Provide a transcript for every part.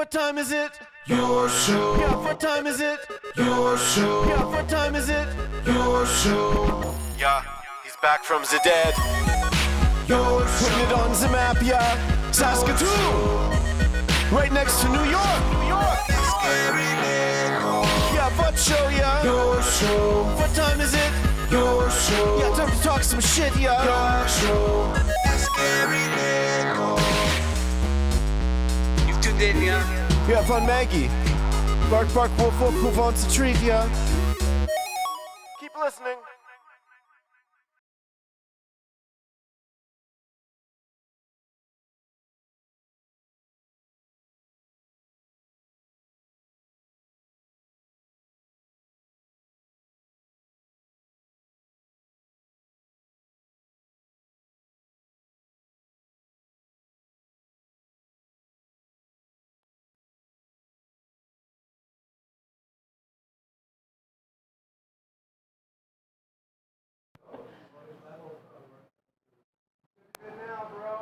What time is it? Your show. Yeah, what time is it? Your show. Yeah, what time is it? Your show. Yeah, he's back from the dead. Your show. Putting it on the map, yeah. Saskatoon. Right next to New York. New York. Yeah, what show, yeah. Your show. What time is it? Your show. Yeah, time to talk some shit, yeah. Your show. You've tuned in, yeah? Yeah, fun Maggie. Bark, bark, wolf, wolf, who wants a treat, yeah? Keep listening.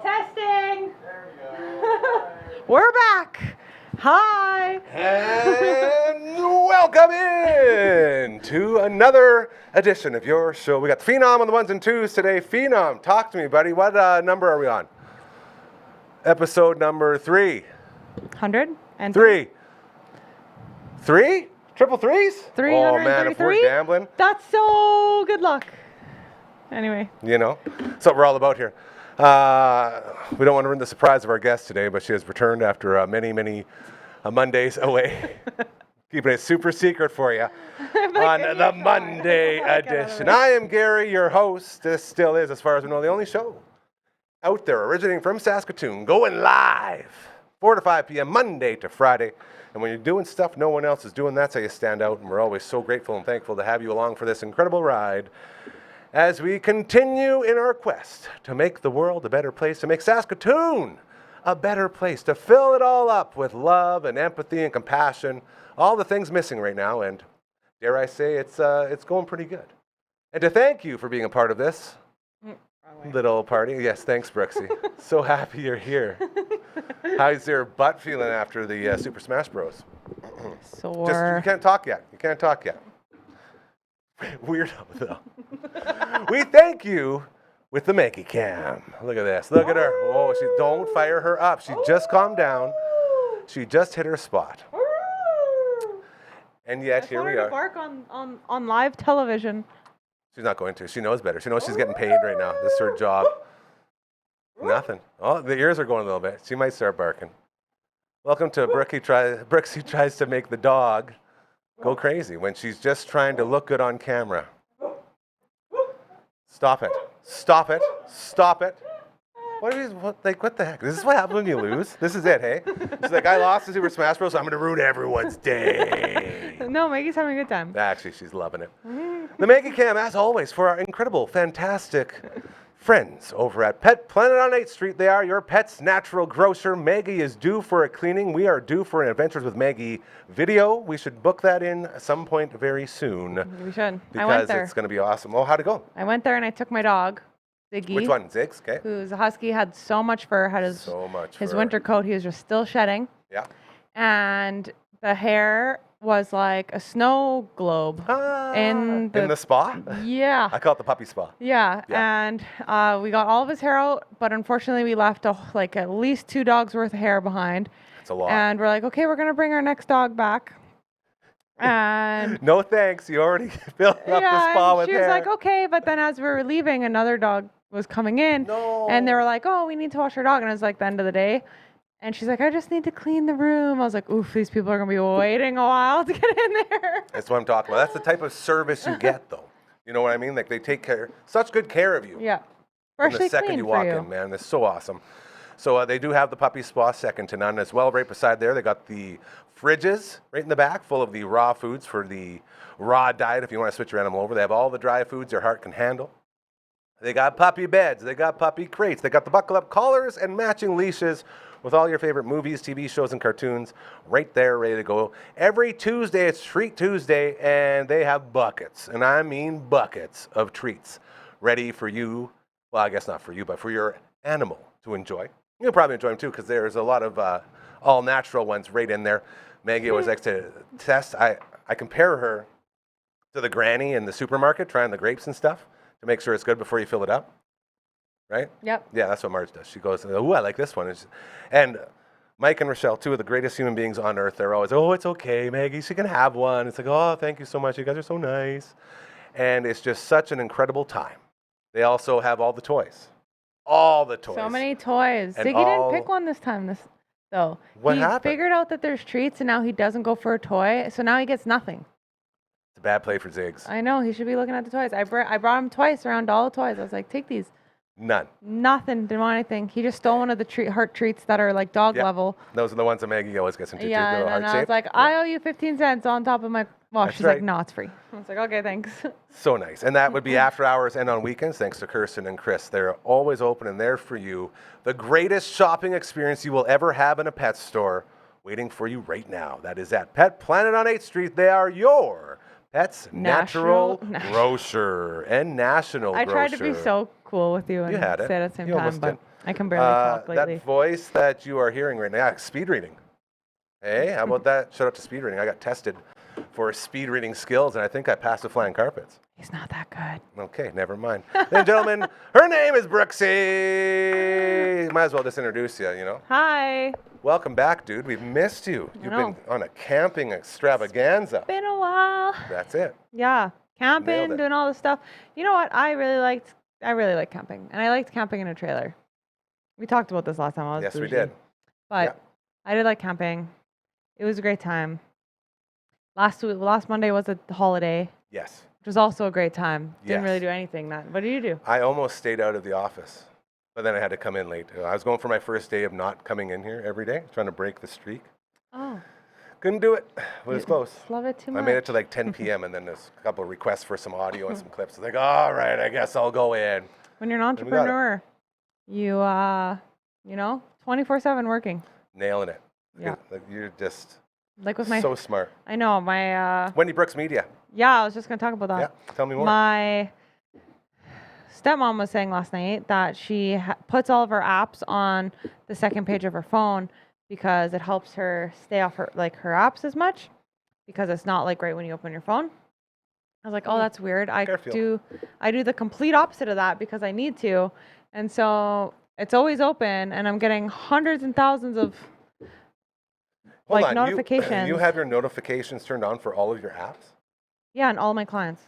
Testing. We're back. Hi. And welcome in to another edition of your show. We got the Phenom on the ones and twos today. Phenom, talk to me, buddy. What number are we on? Episode number 3. 100 and Three? Triple threes? 333. Oh, man, if we're gambling. That's so good luck. Anyway. You know, that's what we're all about here. We don't want to ruin the surprise of our guest today, but she has returned after many Mondays away. Keeping it super secret for you on the Monday edition. I am Gary, your host. This still is, as far as we know, the only show out there originating from Saskatoon, going live 4 to 5 p.m. Monday to Friday. And when you're doing stuff no one else is doing, that's how you stand out. And we're always so grateful and thankful to have you along for this incredible ride as we continue in our quest to make the world a better place, to make Saskatoon a better place, to fill it all up with love and empathy and compassion, all the things missing right now. And dare I say, it's going pretty good. And to thank you for being a part of this little party. Yes, thanks, Brooksie. So happy you're here. How's your butt feeling after the Super Smash Bros? Sore. You can't talk yet. Weirdo, though. We thank you with the Maggie Cam. Look at this. Look at her. Oh, don't fire her up. She just calmed down. She just hit her spot. And yet here we are. Bark on live television. She's not going to. She knows better. She knows she's getting paid right now. This is her job. Nothing. Oh, the ears are going a little bit. She might start barking. Welcome to Brooksie tries to make the dog go crazy when she's just trying to look good on camera. Stop it. What the heck? This is what happens when you lose? This is it, hey? She's like, I lost the Super Smash Bros, so I'm going to ruin everyone's day. No, Maggie's having a good time. Actually, she's loving it. The Maggie Cam, as always, for our incredible, fantastic friends over at Pet Planet on 8th Street. They are your pet's natural grocer. Maggie is due for a cleaning. We are due for an Adventures with Maggie video. We should book that in at some point very soon. We should. Because I went there. it's going to be awesome. Oh, how'd it go? I went there and I took my dog, Ziggy. Which one? Ziggs? Okay. Who's a husky, had so much fur, had his winter coat. He was just still shedding. Yeah. And the hair was like a snow globe in the spa? Yeah. I call it the puppy spa. Yeah. And we got all of his hair out, but unfortunately we left at least 2 dogs worth of hair behind. That's a lot. And we're like, okay, we're gonna bring our next dog back. And no thanks, you already filled up the spa with hair. She was like, okay, but then as we were leaving, another dog was coming in. No. And they were like, oh, we need to wash our dog. And it was like the end of the day. And she's like, I just need to clean the room. I was like, oof, these people are going to be waiting a while to get in there. That's what I'm talking about. That's the type of service you get, though. You know what I mean? Like, they take such good care of you. Yeah. From the second you walk in, man. That's so awesome. So they do have the puppy spa, second to none as well. Right beside there, they got the fridges right in the back full of the raw foods for the raw diet if you want to switch your animal over. They have all the dry foods your heart can handle. They got puppy beds. They got puppy crates. They got the buckle-up collars and matching leashes with all your favorite movies, TV shows, and cartoons right there, ready to go. Every Tuesday, it's Treat Tuesday, and they have buckets, and I mean buckets of treats ready for you. Well, I guess not for you, but for your animal to enjoy. You'll probably enjoy them, too, because there's a lot of all natural ones right in there. Maggie always likes to test. I compare her to the granny in the supermarket trying the grapes and stuff to make sure it's good before you fill it up. Right? Yep. Yeah, that's what Marge does. She goes, oh, I like this one. And Mike and Rochelle, two of the greatest human beings on earth, they're always, oh, it's okay, Maggie, she can have one. It's like, oh, thank you so much. You guys are so nice. And it's just such an incredible time. They also have all the toys. All the toys. So many toys. And Ziggy didn't pick one this time, though. What he happened? figured out that there's treats, and now he doesn't go for a toy, so now he gets nothing. It's a bad play for Ziggs. I know. He should be looking at the toys. I brought him twice around all the toys. I was like, take these. None. Nothing. Didn't want anything. He just stole one of the heart treats that are like dog level. Those are the ones that Maggie always gets into, Yeah, too, the and heart I was like, I owe you 15 cents on top of my... Well, That's she's right. like, no, it's free. I was like, okay, thanks. So nice. And that would be after hours and on weekends, thanks to Kirsten and Chris. They're always open and there for you. The greatest shopping experience you will ever have in a pet store waiting for you right now. That is at Pet Planet on 8th Street. They are your Pet's natural grocer and national grocer. I tried to be so cool with you and say it at the same time, but I can barely talk lately. That voice that you are hearing right now, speed reading. Hey, how about that? Shout out to speed reading. I got tested for speed reading skills, and I think I passed the flying carpets. He's not that good. Okay, never mind. Ladies and gentlemen, her name is Brooksie. Might as well just introduce you, you know. Hi. Welcome back, dude. We've missed you. You've been on a camping extravaganza. Been a while. That's it. Yeah, camping, doing all this stuff. You know what? I really like camping, and I liked camping in a trailer. We talked about this last time. Yes, we did. But I did like camping. It was a great time. Last Monday was a holiday. Yes. Which was also a great time. Didn't Yes. really do anything. What did you do? I almost stayed out of the office, but then I had to come in late. I was going for my first day of not coming in here every day, trying to break the streak. Oh. Couldn't do it. It was close. Love it too much. I made it to like 10 p.m. and then there's a couple of requests for some audio and some clips. I was like, all right, I guess I'll go in. When you're an entrepreneur, you 24/7 working. Nailing it. Yeah. You're just so smart. I know my Wendy Brooks Media. Yeah, I was just gonna talk about that. Yeah, tell me more. My stepmom was saying last night that she puts all of her apps on the second page of her phone because it helps her stay off her apps as much because it's not like right when you open your phone. I was like, oh, that's weird. I do the complete opposite of that because I need to, and so it's always open, and I'm getting hundreds and thousands of notifications. You have your notifications turned on for all of your apps? Yeah, and all my clients.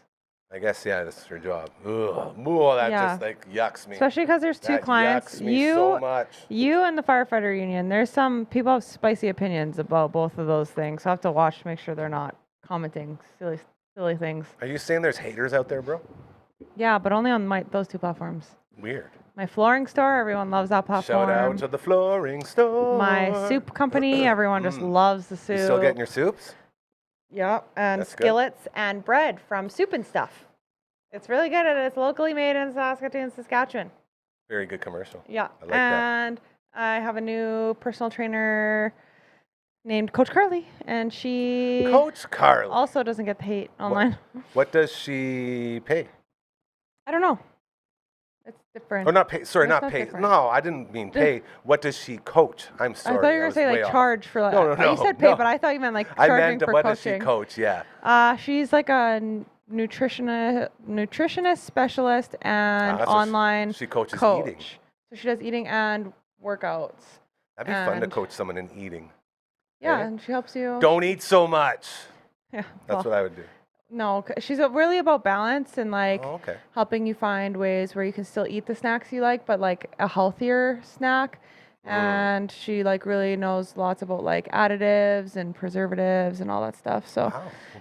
I guess, yeah, this is your job. Ugh, that just yucks me. Especially because there's two clients. Yucks me so much. You and the firefighter union. There's some people have spicy opinions about both of those things. So I have to watch to make sure they're not commenting silly things. Are you saying there's haters out there, bro? Yeah, but only on those two platforms. Weird. My flooring store, everyone loves that platform. Shout out to the flooring store. My soup company, everyone just loves the soup. You still getting your soups? Yeah, and That's skillets and bread from Soup and Stuff. It's really good, and it's locally made in Saskatoon, Saskatchewan. Very good commercial. Yeah, I like that. I have a new personal trainer named Coach Carly, and she Coach Carly also doesn't get paid online. What does she pay? I don't know. It's different. Oh, not pay. Sorry, It's not pay. different. No, I didn't mean pay. What does she coach? I'm sorry. I thought you were going to say charge for like. No, you said pay, no. but I thought you meant like I charging meant for what coaching. does she coach? Yeah. She's like a nutritionist specialist and online she coaches coach. eating. So she does eating and workouts. That'd be fun to coach someone in eating. Yeah, right? and she helps you. Don't eat so much. Yeah. That's what I would do. No, she's really about balance and okay. helping you find ways where you can still eat the snacks you like, but like a healthier snack. And she really knows lots about additives and preservatives and all that stuff. So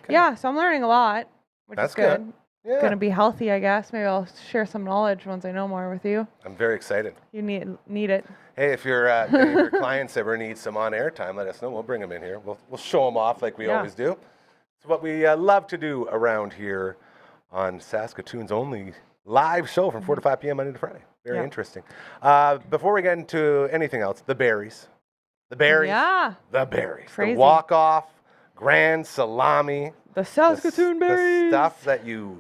yeah, so I'm learning a lot, which is good. Yeah. Gonna be healthy, I guess. Maybe I'll share some knowledge once I know more with you. I'm very excited. You need it. Hey, if any of your clients ever need some on-air time, let us know. We'll bring them in here. We'll show them off like we always do. It's what we love to do around here on Saskatoon's only live show from 4 to 5 p.m. Monday to Friday. Very interesting. Before we get into anything else, the berries. The berries. Yeah. The berries. Crazy. The walk-off, grand salami. The Saskatoon berries. The stuff that you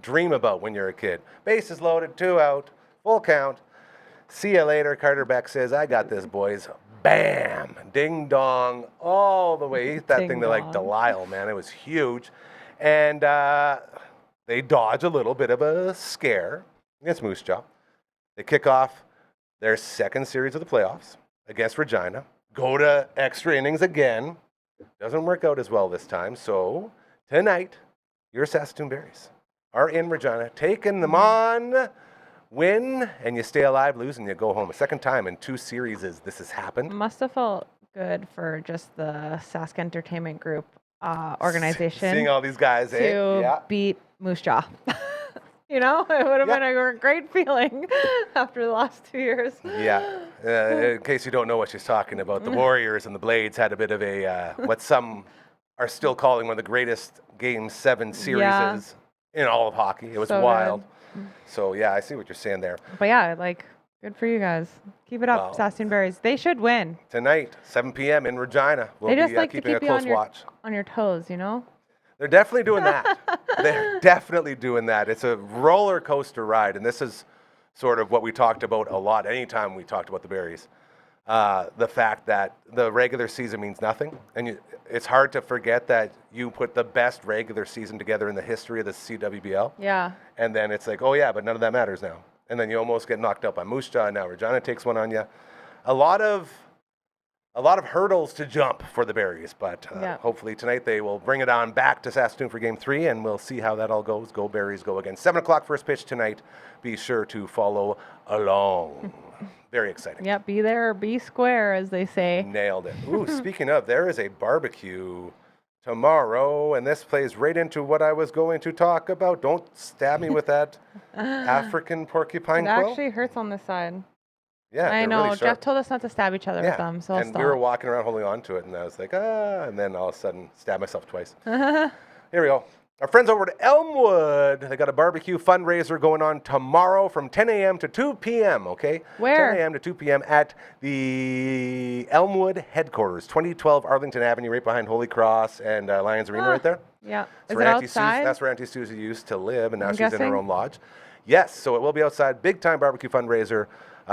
dream about when you're a kid. Bases loaded, 2 out, full count. See you later. Carter Beck says, I got this, boys. bam, ding dong, all the way. That Ding thing to like dong. Delisle, man, it was huge. And they dodge a little bit of a scare against Moose Jaw. They kick off their second series of the playoffs against Regina. Go to extra innings again. Doesn't work out as well this time. So tonight, your Saskatoon Berries are in Regina, taking them on. Win, and you stay alive. Lose, and you go home. A second time in 2 series this has happened. Must have felt good for just the Sask Entertainment Group organization Seeing all these guys, to beat Moose Jaw. You know, it would have been a great feeling after the last 2 years. Yeah. In case you don't know what she's talking about, the Warriors and the Blades had a bit of a, what some are still calling one of the greatest Game 7 series in all of hockey. It was So wild. good. So, yeah, I see what you're saying there. But yeah, like, good for you guys. Keep it up, Wow. Saskatoon Berries. They should win. Tonight, 7 p.m. in Regina. We'll They just be like to keeping a keep you close on your, watch. on your toes, you know? They're definitely doing that. They're definitely doing that. It's a roller coaster ride, and this is sort of what we talked about a lot anytime we talked about the Berries. The fact that the regular season means nothing, and it's hard to forget that you put the best regular season together in the history of the CWBL. Yeah. And then it's like, oh yeah, but none of that matters now. And then you almost get knocked out by Moose Jaw, and now Regina takes one on you. A lot of hurdles to jump for the Berries, but hopefully tonight they will bring it on back to Saskatoon for Game 3, and we'll see how that all goes. Go Berries, go again. 7 o'clock first pitch tonight. Be sure to follow along. Very exciting. Yeah, be there or be square, as they say. Nailed it. Ooh, speaking of, there is a barbecue tomorrow, and this plays right into what I was going to talk about. Don't stab me with that African porcupine It quill. actually hurts on this side. Yeah, I they're know. really Jeff sharp. told us not to stab each other with them, so I'll and stop. we were walking around holding on to it, and I was like, and then all of a sudden, stab myself twice. Here we go. Our friends over at Elmwood, they got a barbecue fundraiser going on tomorrow from 10 a.m. to 2 p.m., okay? Where? 10 a.m. to 2 p.m. at the Elmwood headquarters, 2012 Arlington Avenue, right behind Holy Cross and Lions Arena right there. Yeah. That's Is where it Auntie outside? That's where Auntie Susie used to live, and now I'm she's in guessing? her own lodge. Yes, so it will be outside. Big time barbecue fundraiser.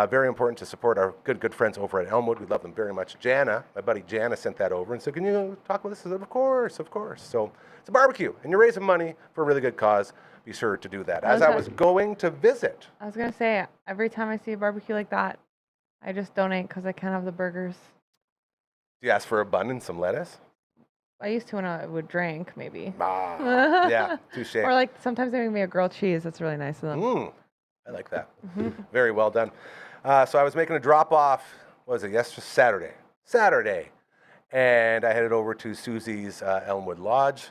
Very important to support our good friends over at Elmwood. We love them very much. Jana, my buddy Jana, sent that over and said, can you talk about this? I said, of course. So it's a barbecue, and you're raising money for a really good cause. Be sure to do that. As I was going to visit. I was going to say, every time I see a barbecue like that, I just donate because I can't have the burgers. Do you ask for a bun and some lettuce? I used to when I would drink, maybe. Yeah, touche. Or like sometimes they make me a grilled cheese. That's really nice of them. I like that. Very well done. So I was making a drop off, what was it, yesterday? Saturday. And I headed over to Susie's Elmwood Lodge.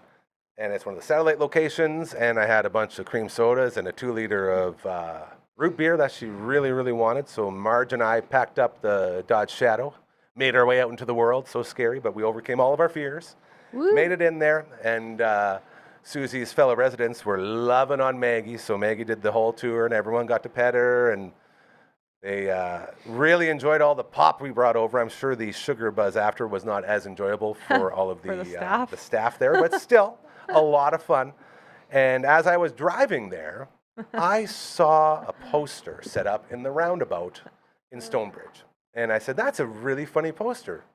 And it's one of the satellite locations. And I had a bunch of cream sodas and a 2-liter of root beer that she really, really wanted. So Marge and I packed up the Dodge Shadow, made our way out into the world. So scary, but we overcame all of our fears. Woo. Made it in there. And Susie's fellow residents were loving on Maggie. So Maggie did the whole tour, and everyone got to pet her. And they really enjoyed all the pop we brought over. I'm sure the sugar buzz after was not as enjoyable for all of the staff there, but still a lot of fun. And as I was driving there, I saw a poster set up in the roundabout in Stonebridge. And I said, that's a really funny poster.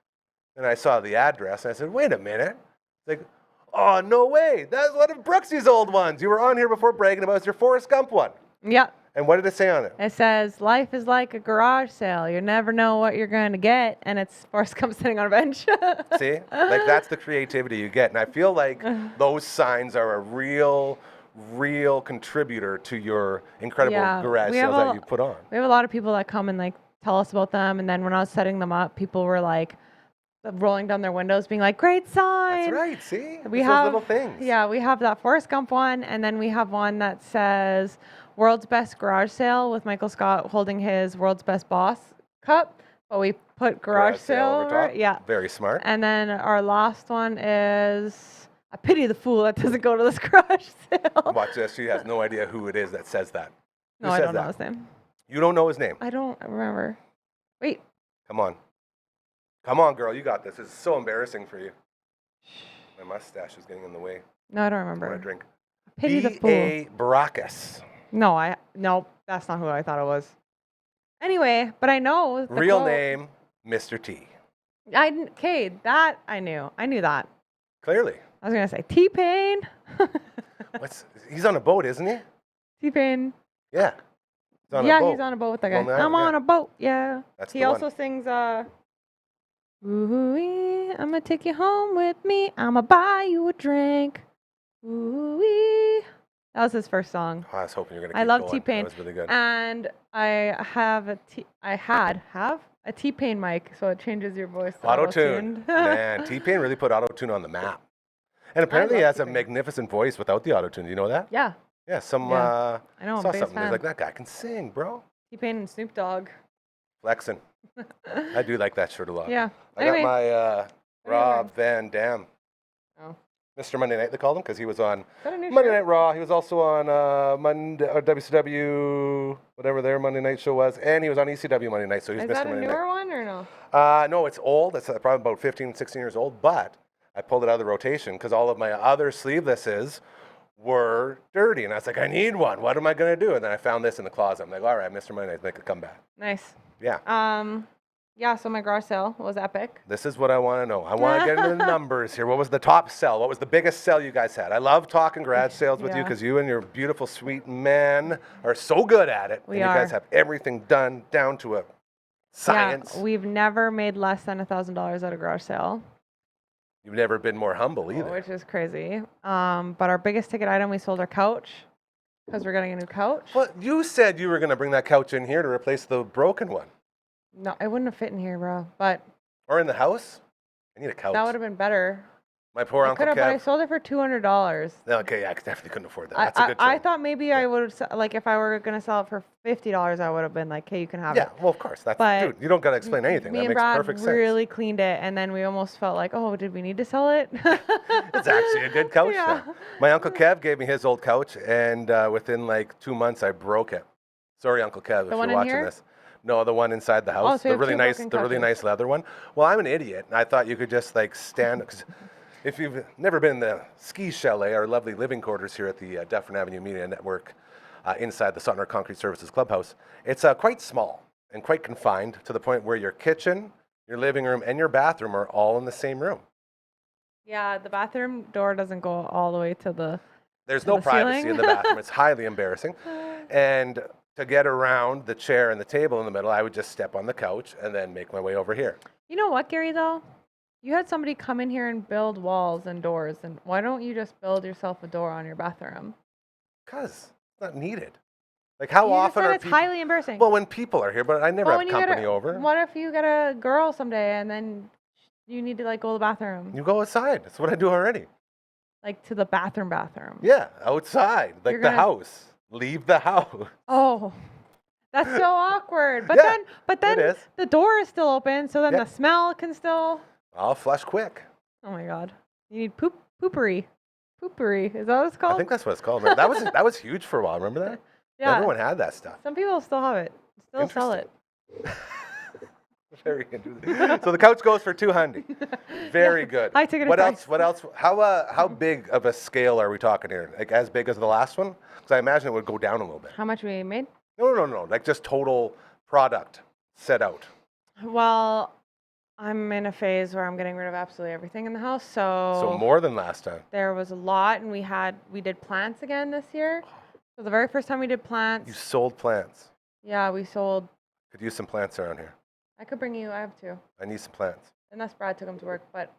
And I saw the address, and I said, wait a minute. It's like, oh, no way. That's one of Brooksie's old ones. You were on here before bragging about your Forrest Gump one. Yep. And what did it say on it? It says, life is like a garage sale. You never know what you're going to get. And it's Forrest Gump sitting on a bench. See? Like, that's the creativity you get. And I feel like those signs are a real contributor to your incredible garage sales that you put on. We have a lot of people that come and, like, tell us about them. And then when I was setting them up, people were, like, rolling down their windows being like, great sign. That's right. See? We It's have those little things. Yeah, we have that Forrest Gump one. And then we have one that says World's Best Garage Sale with Michael Scott holding his World's Best Boss cup. But we put garage sale over it. Yeah. Very smart. And then our last one is I pity the fool that doesn't go to this garage sale. Watch this. She has no idea who it is that says that. No, Who I says don't know that? his name. You don't know his name? I don't remember. Wait. Come on. Come on, girl. You got this. This is so embarrassing for you. My mustache is getting in the way. No, I don't I want remember. to drink. Pity the fool. B.A. Baracus. No, that's not who I thought it was. Anyway, but I know the Real quote. name, Mr. T. Okay, that I knew. I knew that. Clearly. I was gonna say T-Pain. He's on a boat, isn't he? T-Pain. Yeah. He's on a Yeah, boat. he's on a boat with that guy. Lonely I'm Island, on yeah. a boat. Yeah. That's He the also one. sings Ooh-wee, I'ma take you home with me. I'ma buy you a drink. Ooh-wee. That was his first song. Oh, I was hoping you were going to I keep love going. T-Pain. That was really good. And I have a T-Pain mic, so it changes your voice to Auto-tune. auto-tuned. Man, T-Pain really put auto-tune on the map. And apparently he love has a T-Pain. magnificent voice without the auto-tune. Do you know that? Yeah. Yeah, I know, I'm saw a big something. There's fan. like, that guy can sing, bro. T-Pain and Snoop Dogg. Flexing. I do like that shirt a lot. Yeah. I Anyway. got my Rob wearing? Van Dam. Oh. Mr. Monday Night, they called him, because he was on Is that a new Monday shirt? Night Raw. He was also on Monday, WCW, whatever their Monday Night show was. And he was on ECW Monday Night, so he's Is Mr. that a Monday newer Night. one or no? No, it's old. It's probably about 15, 16 years old. But I pulled it out of the rotation because all of my other sleevelesses were dirty. And I was like, I need one. What am I going to do? And then I found this in the closet. I'm like, all right, Mr. Monday Night, make a comeback. Nice. Yeah. Yeah, so my garage sale was epic. This is what I want to know. I want to get into the numbers here. What was the top sell? What was the biggest sell you guys had? I love talking garage sales with you Yeah. because you and your beautiful, sweet man are so good at it. We and you guys are. have everything done down to a science. Yeah, we've never made less than $1,000 at a garage sale, You've never been more humble either. which is crazy. But our biggest ticket item, we sold our couch because we're getting a new couch. Well, you said you were going to bring that couch in here to replace the broken one. No, it wouldn't have fit in here, bro. But Or in the house? I need a couch. that would have been better. My poor I Uncle could have, but I Kev. sold it for $200. Okay, yeah, I definitely couldn't afford that. That's a good I trade. thought maybe I would have, like, if I were going to sell it for $50, I would have been like, hey, you can have Yeah, it. well, of course. That's, But dude, you don't got to explain anything. Me That and makes Brad perfect sense. really cleaned it, and then we almost felt like, oh, did we need to sell it? It's actually a good couch Yeah. now. My Uncle Kev gave me his old couch, and within like 2 months, I broke it. Sorry, Uncle Kev, if one you're in watching here? this. No, the one inside the house. Oh, so you the have really two nice, broken the really couches. nice leather one. Well, I'm an idiot, and I thought you could just like stand. Cause if you've never been in the ski chalet, our lovely living quarters here at the Dufferin Avenue Media Network, inside the Sutton Concrete Services Clubhouse, it's quite small and quite confined to the point where your kitchen, your living room, and your bathroom are all in the same room. Yeah, the bathroom door doesn't go all the way to the. There's To no the privacy ceiling? in the bathroom. It's highly embarrassing. And to get around the chair and the table in the middle, I would just step on the couch and then make my way over here. You know what, Gary? Though, you had somebody come in here and build walls and doors, and why don't you just build yourself a door on your bathroom? Because it's not needed. Like, how You just often said are it's people... highly embarrassing. Well, when people are here, but I never Well, have when you get company a- over. What if you get a girl someday and then you need to like go to the bathroom, You go outside. That's what I do already. like to the bathroom? Yeah, outside. Like You're the gonna- house. Leave the house. Oh, that's so awkward. But Yeah, then it is. the door is still open, so then Yeah. the smell can still. I'll flush quick. Oh my God, you need poopery. Poopery, is that what it's called? I think that's what it's called. That was huge for a while. Remember that? Yeah. Everyone had that stuff. Some people still have it. Still sell it. Very good. So the couch goes for $200. Very good. high ticket What price. else? What else? How big of a scale are we talking here? Like as big as the last one? Because I imagine it would go down a little bit. How much we made? No. Like just total product set out. Well, I'm in a phase where I'm getting rid of absolutely everything in the house. So more than last time. There was a lot, and we did plants again this year. So the very first time we did plants, You sold plants. yeah, we sold. Could use some plants around here. I could bring you. I have two, I need some plants. unless Brad took them to work. But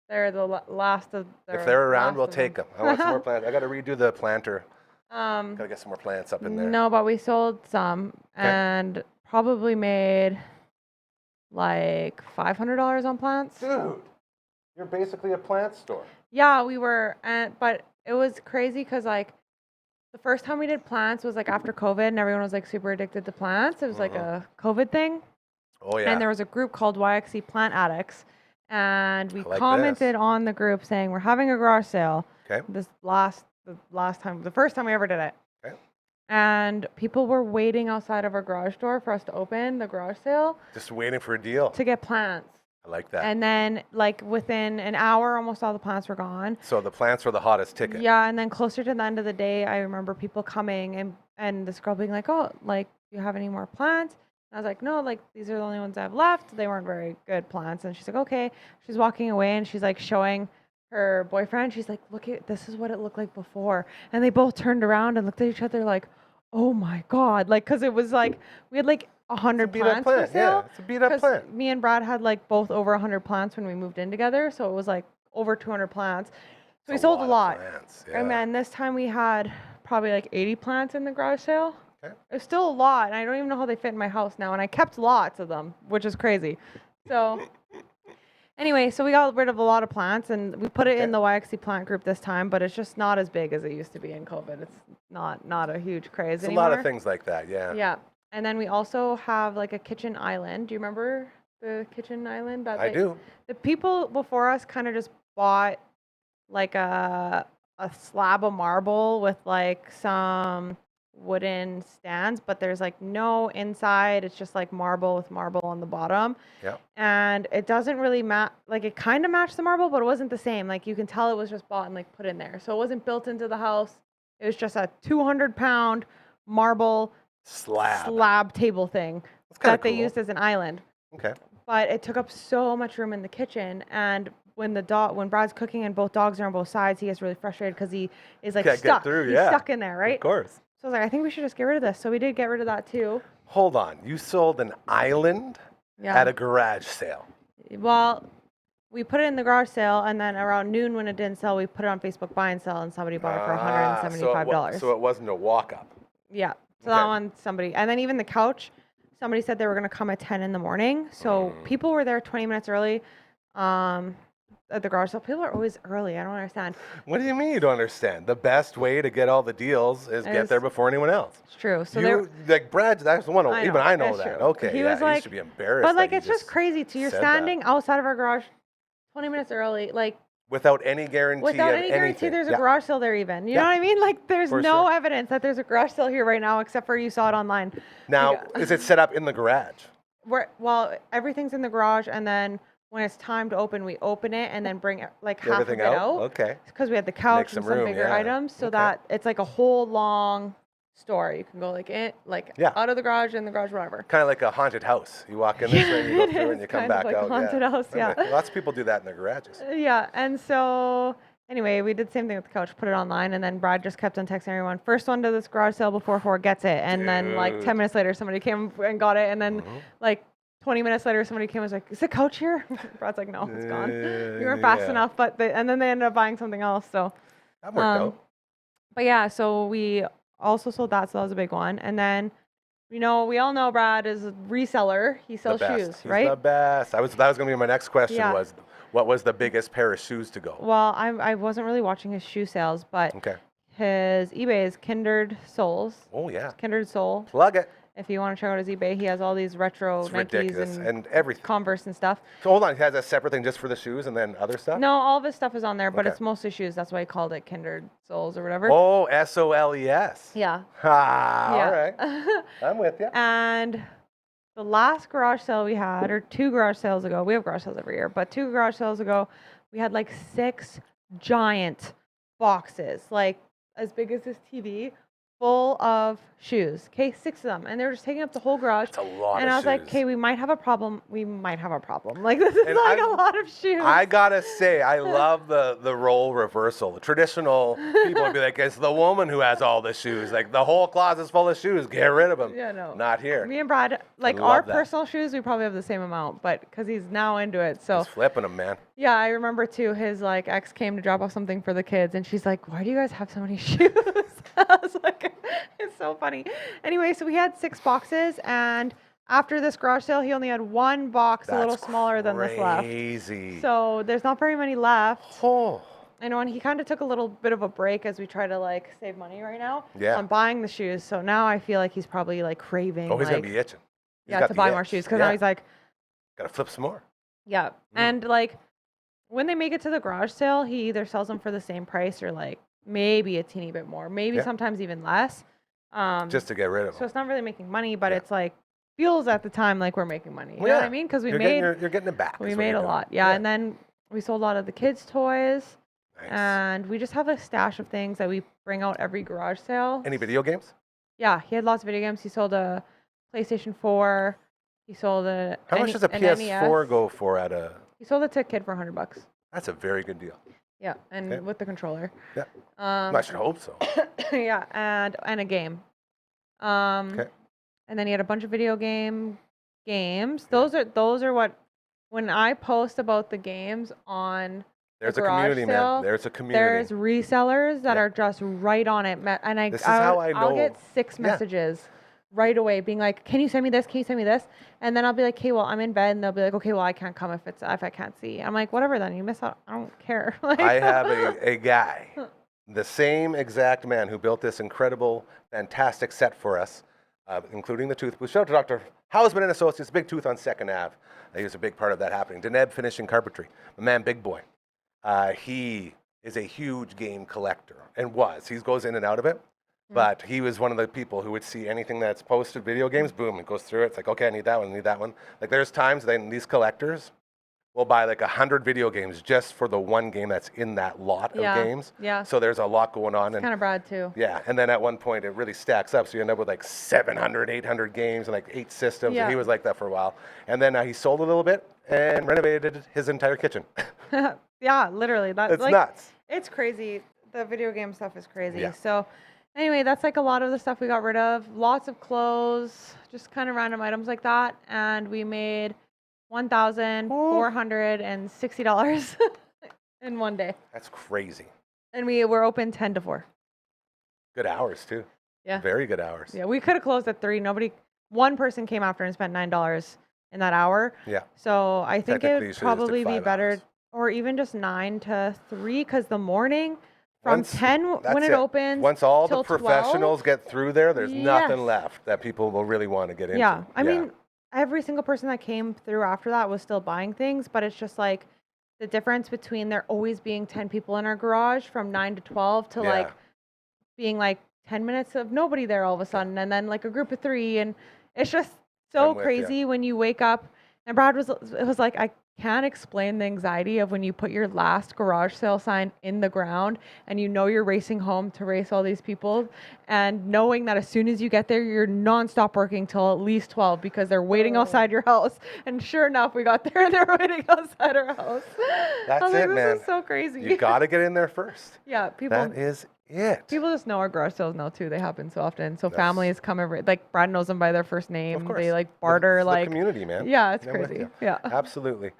they're the last of. If they're around, last we'll of take them. I want some more plants. I got to redo the planter. Got to get some more plants up in there. No, but we sold some and probably made like $500 on plants. Dude, you're basically a plant store. Yeah, we were, but it was crazy because like the first time we did plants was like after COVID, and everyone was like super addicted to plants. It was like a COVID thing, Oh yeah. and there was a group called YXC Plant Addicts, and we I like commented this. on the group saying we're having a garage sale. Okay. The last time, the first time we ever did it. Okay. And people were waiting outside of our garage door for us to open the garage sale Just waiting for a deal. to get plants. I like that. And then, like, within an hour, almost all the plants were gone. So the plants were the hottest ticket. Yeah, and then closer to the end of the day, I remember people coming and this girl being like, oh, like, do you have any more plants? I was like, no, like these are the only ones I have left. They weren't very good plants. And she's like, okay. She's walking away and she's like showing her boyfriend. She's like, look at this is what it looked like before. And they both turned around and looked at each other like, oh my God. Like, cause it was like, we had like 100 plants for sale. Yeah, it's a beat up plant. Me and Brad had like both over 100 plants when we moved in together. So it was like over 200 plants. So we sold a lot. Yeah. And then this time we had probably like 80 plants in the garage sale. Okay. It's still a lot, and I don't even know how they fit in my house now. And I kept lots of them, which is crazy. So anyway, so we got rid of a lot of plants, and we put it in the YXC plant group this time, but it's just not as big as it used to be in COVID. It's not a huge craze anymore. A lot of things like that, yeah. Yeah. And then we also have like a kitchen island. Do you remember the kitchen island? That I do. The people before us kind of just bought like a slab of marble with like some wooden stands, but there's like no inside. It's just like marble with marble on the bottom. Yeah. And it doesn't really match. Like it kind of matched the marble, but it wasn't the same. Like you can tell it was just bought and like put in there. So it wasn't built into the house. It was just a 200-pound marble slab table thing that they used as an island. Okay. But it took up so much room in the kitchen, and when Brad's cooking and both dogs are on both sides, he gets really frustrated because he is like stuck. He's stuck in there, right? Of course. So I was like, I think we should just get rid of this. So we did get rid of that too. Hold on. You sold an island at a garage sale. Well, we put it in the garage sale, and then around noon when it didn't sell, we put it on Facebook buy and sell, and somebody bought it for $175. So it wasn't a walk-up. Yeah. So that one, somebody. And then even the couch, somebody said they were going to come at 10 in the morning. So people were there 20 minutes early. At the garage sale. People are always early. I don't understand. What do you mean you don't understand? The best way to get all the deals is get there before anyone else. It's true. So like Brad, that's the one. Even I know that. True. Okay. He was like, you should be embarrassed. But like, it's just crazy too. You're standing outside of our garage 20 minutes early, like without any guarantee. Without any guarantee there's a garage sale there even. You know what I mean? Like there's no evidence that there's a garage sale here right now except for you saw it online. Now, is it set up in the garage? Well, everything's in the garage, and then when it's time to open, we open it and then bring like half of it out. Okay. Because we had the couch and some bigger items, so that it's like a whole long store. You can go out of the garage, in the garage, whatever. Kind of like a haunted house. You walk in this way, and you go through, and you come back out. Kind of like a haunted house, yeah. Lots of people do that in their garages. Yeah, and so anyway, we did the same thing with the couch, put it online, and then Brad just kept on texting everyone, first one to this garage sale before 4 gets it. And then like 10 minutes later, somebody came and got it, and then like 20 minutes later, somebody came and was like, is the couch here? Brad's like, no, it's gone. You weren't fast enough, and then they ended up buying something else. So that worked out. But yeah, so we also sold that, so that was a big one. And then, we all know Brad is a reseller. He sells shoes, right? He's the best. That was going to be my next question was, what was the biggest pair of shoes to go? Well, I wasn't really watching his shoe sales, but his eBay is Kindred Soles. Oh, yeah. Kindred Sole. Plug it. If you want to check out his eBay, he has all these retro Nikes and everything. Converse and stuff. So hold on, he has a separate thing just for the shoes and then other stuff? No, all of his stuff is on there, but it's mostly shoes. That's why he called it Kindred Soles or whatever. Oh, SOLES. Yeah. All right. I'm with you. And the last garage sale we had, or 2 garage sales ago, we have garage sales every year, but 2 garage sales ago, we had like 6 giant boxes, like as big as this TV, full of shoes. Okay, 6 of them, and they were just taking up the whole garage. That's a lot. And I was like, okay, we might have a problem. Like this is a lot of shoes. I gotta say, I love the role reversal. The traditional people would be like, it's the woman who has all the shoes. Like the whole closet's full of shoes. Get rid of them. Yeah, no. Not here. Me and Brad, like our personal shoes, we probably have the same amount, but because he's now into it, so. He's flipping them, man. Yeah, I remember too. His like ex came to drop off something for the kids, and she's like, "Why do you guys have so many shoes?" I was like, "It's so funny." Anyway, so we had 6 boxes, and after this garage sale, he only had 1 box a little smaller than this left. Crazy. So there's not very many left. Oh. I know, and he kind of took a little bit of a break as we try to like save money right now on buying the shoes. So now I feel like he's probably like craving. Oh, he's gonna be itching. To buy more shoes because now he's like, gotta flip some more. Yeah, and like when they make it to the garage sale, he either sells them for the same price or like maybe a teeny bit more, maybe sometimes even less. Just to get rid of them. So it's not really making money, but it's like feels at the time like we're making money. You know what I mean? Because you're getting it back. We made a lot, and then we sold a lot of the kids' toys, and we just have a stash of things that we bring out every garage sale. Any video games? Yeah, he had lots of video games. He sold a PlayStation 4. He sold it. How much does a PS4 go for at a... He sold it to a kid for $100. That's a very good deal. Yeah, and with the controller. Yeah. I should hope so. Yeah, and a game. And then he had a bunch of video games. Those are what, when I post about the games on there's the a community, sale, man. There's a community. There's resellers that are just right on it. And this is how I know. I'll get 6 messages right away being like, can you send me this? Can you send me this? And then I'll be like, okay, well, I'm in bed. And they'll be like, okay, well, I can't come if I can't see. I'm like, whatever then. You miss out. I don't care. Like, I have a guy, the same exact man who built this incredible, fantastic set for us, including the tooth booth. Shout out to Dr. Hausman and Associates, Big Tooth on 2nd Ave. He was a big part of that happening. Deneb Finishing Carpentry, my man Big Boy. He is a huge game collector, and he goes in and out of it. But he was one of the people who would see anything that's posted, video games, boom, it goes through it. It's like, okay, I need that one, I need that one. Like there's times these collectors will buy like 100 video games just for the one game that's in that lot of games. Yeah. So there's a lot going on. It's kind of Brad too. Yeah, and then at one point it really stacks up. So you end up with like 700, 800 games and like 8 systems. Yeah. And he was like that for a while. And then he sold a little bit and renovated his entire kitchen. Yeah, literally. It's nuts. It's crazy. The video game stuff is crazy. Yeah. So anyway, that's like a lot of the stuff we got rid of. Lots of clothes, just kind of random items like that. And we made $1,460 in one day. That's crazy. And we were open 10 to 4. Good hours too. Yeah. Very good hours. Yeah, we could have closed at 3. One person came after and spent $9 in that hour. Yeah. So I think it would probably be better, hours. or even just 9 to 3, because the morning from Once- 10 when it opens. Once all the till professionals 12, get through there, there's nothing Yes. left that people will really want to get into. Yeah, I mean, every single person that came through after that was still buying things, but it's just like the difference between there always being 10 people in our garage from 9 to 12 to like being like 10 minutes of nobody there all of a sudden, and then like a group of 3, and it's just so crazy when you wake up. And Brad was like, I can't explain the anxiety of when you put your last garage sale sign in the ground and you know you're racing home to race all these people, and knowing that as soon as you get there, you're nonstop working till at least 12 because they're waiting outside your house. And sure enough, we got there and they're waiting outside our house. That's I was it, like, man. This is so crazy. You got to get in there first. Yeah, people. That is it. People just know our garage sales now too. They happen so often. So families come every, like Brad knows them by their first name. Of course. They like barter, It's like the community, man. Yeah, it's I'm with crazy. you. Yeah. Absolutely.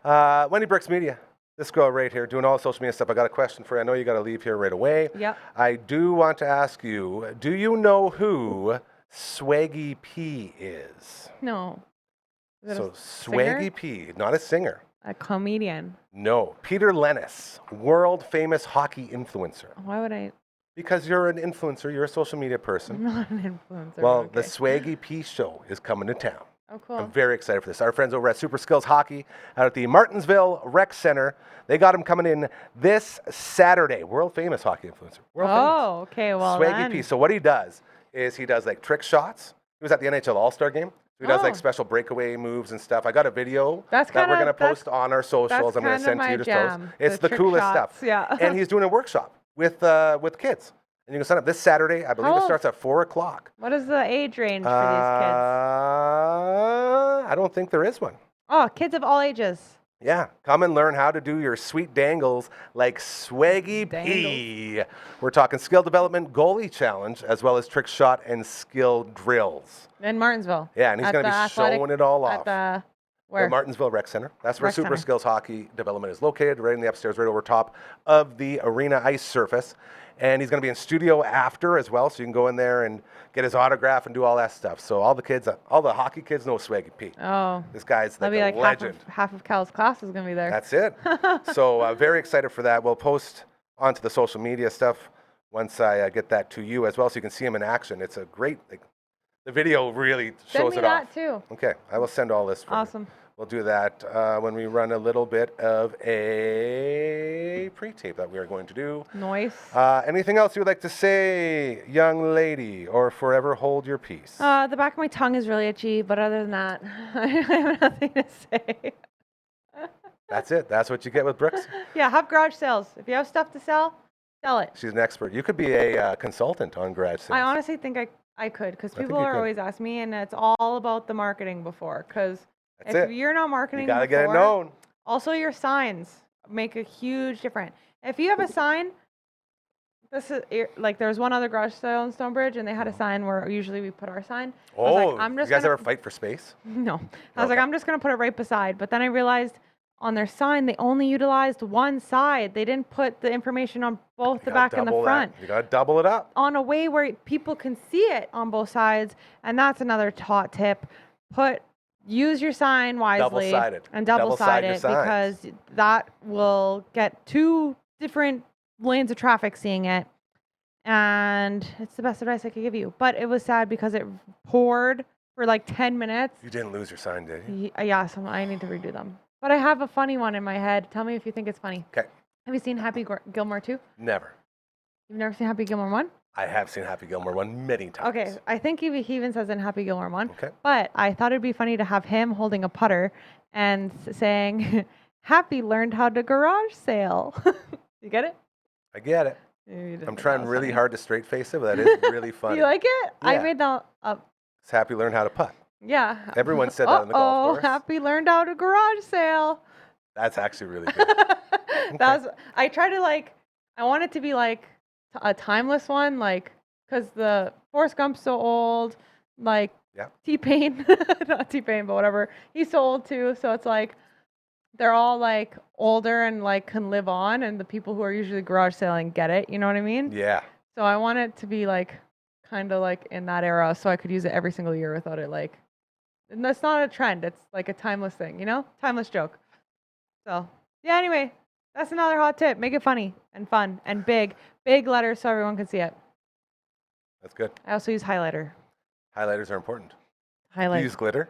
Wendy Brooks Media. This girl right here doing all the social media stuff. I got a question for you. I know you got to leave here right away. Yep. I do want to ask you, do you know who Swaggy P is? No. Is it So a singer? Swaggy P, not a singer. A comedian. No. Peter Lennis, world famous hockey influencer. Why would I? Because you're an influencer, you're a social media person. I'm not an influencer. Well, okay. the Swaggy P show is coming to town. Oh, cool. I'm very excited for this. Our friends over at Super Skills Hockey out at the Martinsville Rec Center, they got him coming in this Saturday. World famous hockey influencer. World Oh, okay. Well, famous. Swaggy then. P. So what he does is he does like trick shots. He was at the NHL All-Star game. He does like Oh. special breakaway moves and stuff. I got a video That's that we're kinda- going to post on our socials. I'm going to kinda send to my you to jam, post. It's the the trick coolest shots, stuff. yeah. And he's doing a workshop with kids. And you can sign up this Saturday. I believe How it old? starts at 4 o'clock. What is the age range for these kids? I don't think there is one. Oh, kids of all ages. Yeah, come and learn how to do your sweet dangles like Swaggy P. We're talking skill development, goalie challenge, as well as trick shot and skill drills. In Martinsville. Yeah, and he's At going to the be athletic- showing it all off. At the, The where? Martinsville Rec Center. That's where Rec Super Center. Skills Hockey Development is located, right in the upstairs, right over top of the arena ice surface. And he's going to be in studio after as well, so you can go in there and get his autograph and do all that stuff. So all the kids, all the hockey kids know Swaggy P. Oh. This guy's like That'd be a like legend. half of Cal's class is going to be there. That's it. So very excited for that. We'll post onto the social media stuff once I get that to you as well, so you can see him in action. It's a great, like, the video really Send shows me it that off. too. Okay, I will send all this for you. Awesome. We'll do that when we run a little bit of a pre-tape that we are going to do. Nice. Anything else you would like to say, young lady, or forever hold your peace? The back of my tongue is really itchy, but other than that, I have nothing to say. That's it. That's what you get with Brooks. Yeah, have garage sales. If you have stuff to sell, sell it. She's an expert. You could be a consultant on garage sales. I honestly think I could, because think people you are could. always asking me, and it's all about the marketing before. Because That's if it. you're not You marketing got to get it before, known. also your signs make a huge difference. If you have a sign, like there was one other garage sale in Stonebridge, and they had a sign where usually we put our sign. I was like, I'm You just guys gonna ever fight for space? no. I was like, Okay. I'm just gonna put it right beside. But then I realized on their sign they only utilized one side. They didn't put the information on both the You gotta back and the double front. that. You got to double it up. On a way where people can see it on both sides, and that's another hot tip. Use your sign wisely Double-sided. and double side Double-side your it, because signs. that will get 2 different lanes of traffic seeing it, and it's the best advice I could give you. But it was sad because it poured for like 10 minutes. You didn't lose your sign, did you? Yeah, so I need to redo them. But I have a funny one in my head. Tell me if you think it's funny. Okay. Have you seen Happy Gilmore 2? Never. You've never seen Happy Gilmore 1? I have seen Happy Gilmore 1 many times. Okay, I think he even says in Happy Gilmore 1. Okay. But I thought it'd be funny to have him holding a putter and saying, Happy learned how to garage sale. You get it? I get it. You didn't I'm think trying that was really funny. hard to straight face it, but that is really Do funny. you like it? I Yeah. made that up. It's Happy learned how to putt. Yeah. Everyone said that on the golf course. Happy learned how to garage sale. That's actually really good. I try to I want it to be like a timeless one, like, because the Forrest Gump's so old, like Yeah. T-Pain, not T-Pain, but whatever. He's so old too, so it's like they're all like older and like can live on, and the people who are usually garage selling get it. You know what I mean? Yeah. So I want it to be like kind of like in that era, so I could use it every single year without it like. And that's not a trend. It's like a timeless thing, you know? Timeless joke. So, yeah, anyway, that's another hot tip. Make it funny and fun and big. Big letters so everyone can see it. That's good. I also use highlighter. Highlighters are important. You Highlight. use glitter?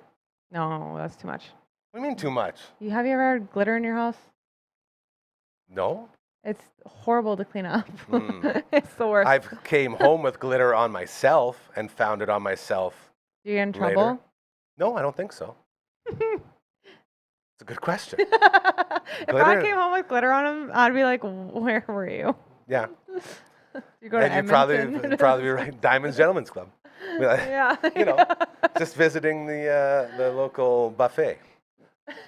No, that's too much. What do you mean too much? Have you ever had glitter in your house? No. It's horrible to clean up. Mm. It's the worst. I've came home with glitter on myself and found it on myself. Do you get in later. trouble? No, I don't think so. It's a good question. If I Glitter? came home with glitter on them, I'd be like, where were you? Yeah. You go to And you'd Edmonton. probably be right. Diamonds Gentlemen's Club. Yeah. You know, just visiting the local buffet.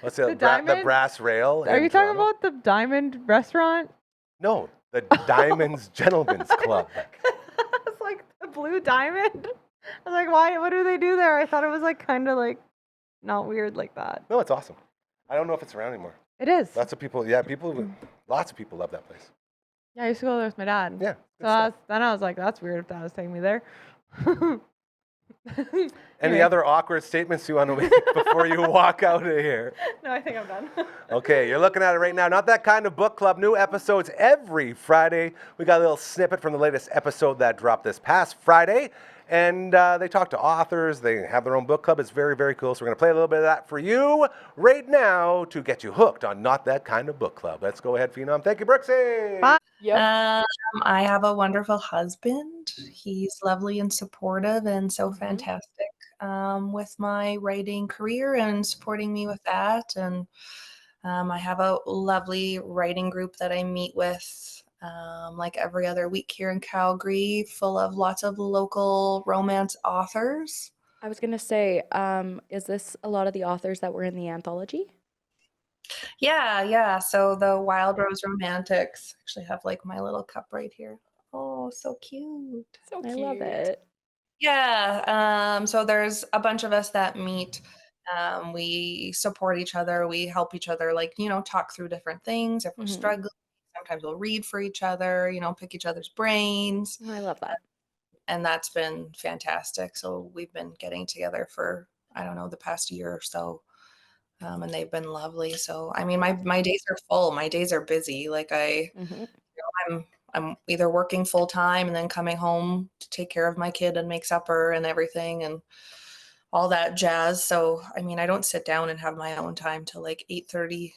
What's it? The Diamond? Brass Rail. Are in you talking Toronto. about the Diamond restaurant? No, the Diamonds Gentlemen's Club. It's like the Blue Diamond. I was like, why? What do they do there? I thought it was like kind of like not weird like that. No, it's awesome. I don't know if it's around anymore. It is. Lots of people, lots of people love that place. Yeah, I used to go there with my dad. Yeah. So then I was like, that's weird if Dad was taking me there. Any Anyway. other awkward statements you want to make before you walk out of here? No, I think I'm done. Okay, you're looking at it right now. Not That Kind of Book Club. New episodes every Friday. We got a little snippet from the latest episode that dropped this past Friday. And they talk to authors. They have their own book club. It's very, very cool. So we're going to play a little bit of that for you right now to get you hooked on Not That Kind of Book Club. Let's go ahead, Phenom. Thank you, Brooksie. Bye. I have a wonderful husband. He's lovely and supportive and so fantastic with my writing career and supporting me with that. And I have a lovely writing group that I meet with like every other week here in Calgary, full of lots of local romance authors. I was going to say, is this a lot of the authors that were in the anthology? Yeah. So the Wild Rose Romantics actually have like my little cup right here. Oh, so cute. So cute. I love it. Yeah. So there's a bunch of us that meet. We support each other. We help each other, like, talk through different things. If we're struggling, sometimes we'll read for each other, pick each other's brains. I love that. And that's been fantastic. So we've been getting together for, I don't know, the past year or so. And they've been lovely. So, I mean, my days are full. My days are busy. Like I'm either working full time and then coming home to take care of my kid and make supper and everything and all that jazz. So, I mean, I don't sit down and have my own time till like 8:30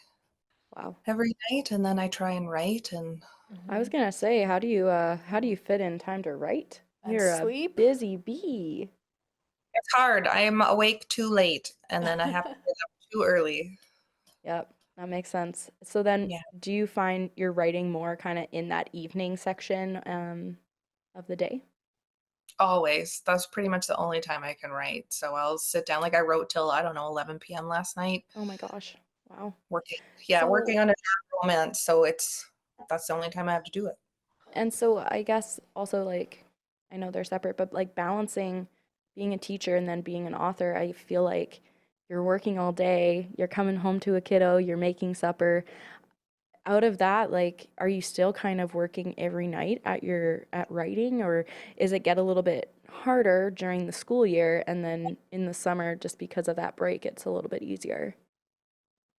every night. And then I try and write. And I was going to say, how do you fit in time to write? You're a busy bee. It's hard. I'm awake too late and then I have to get up too early. Yep, that makes sense. So then do you find you're writing more kind of in that evening section of the day? Always. That's pretty much the only time I can write. So I'll sit down. Like I wrote till, I don't know, 11 p.m. last night. Oh my gosh. Wow. Working. Yeah, So, working on a romance. So that's the only time I have to do it. and so I guess also like, I know they're separate, but like balancing being a teacher and then being an author, I feel like you're working all day, you're coming home to a kiddo, you're making supper. Out of that, like, are you still kind of working every night at writing, or is it get a little bit harder during the school year and then in the summer just because of that break it's a little bit easier?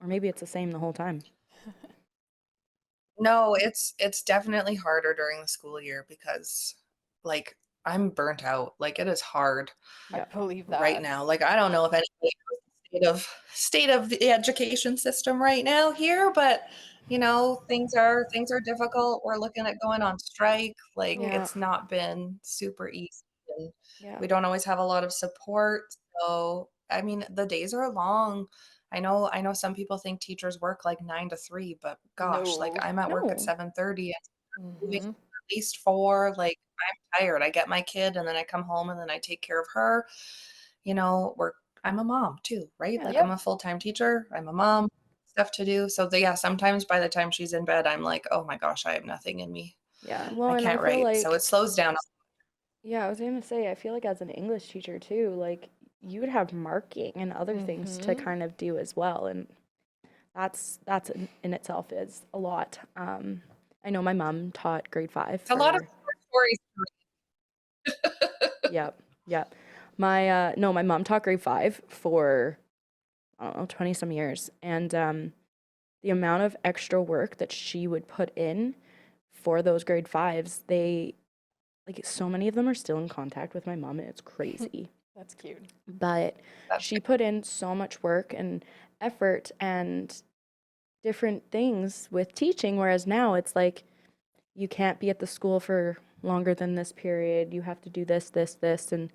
Or maybe it's the same the whole time. No, it's definitely harder during the school year because like I'm burnt out. Like it is hard I believe that. right now. Like I don't know if anybody knows the state of the education system right now here, but things are difficult. We're looking at going on strike. Like Yeah. it's not been super easy, and Yeah. we don't always have a lot of support. So I mean, the days are long. I know some people think teachers work like 9 to 3, but gosh, like No. I'm at work at No. 7:30 and moving Mhm. at least 4. Like I'm tired. I get my kid and then I come home and then I take care of her. I'm a mom too, right? Yeah. Like Yep. I'm a full-time teacher. I'm a mom, stuff to do. So yeah, sometimes by the time she's in bed, I'm like, oh my gosh, I have nothing in me. Yeah. Well, I and I can't feel write. So like, it slows down. yeah, I was gonna say, I feel like as an English teacher too, like you would have marking and other things to Mhm. kind of do as well, and that's in itself is a lot. I know my mom taught grade 5 It's a lot of for, stories. yep, yep. My mom taught grade 5 for, I don't know, 20 some years, and the amount of extra work that she would put in for those grade 5s, like so many of them are still in contact with my mom, and it's crazy. That's cute. But That's she put in so much work and effort and different things with teaching, whereas now it's like you can't be at the school for longer than this period. You have to do this, this, this, and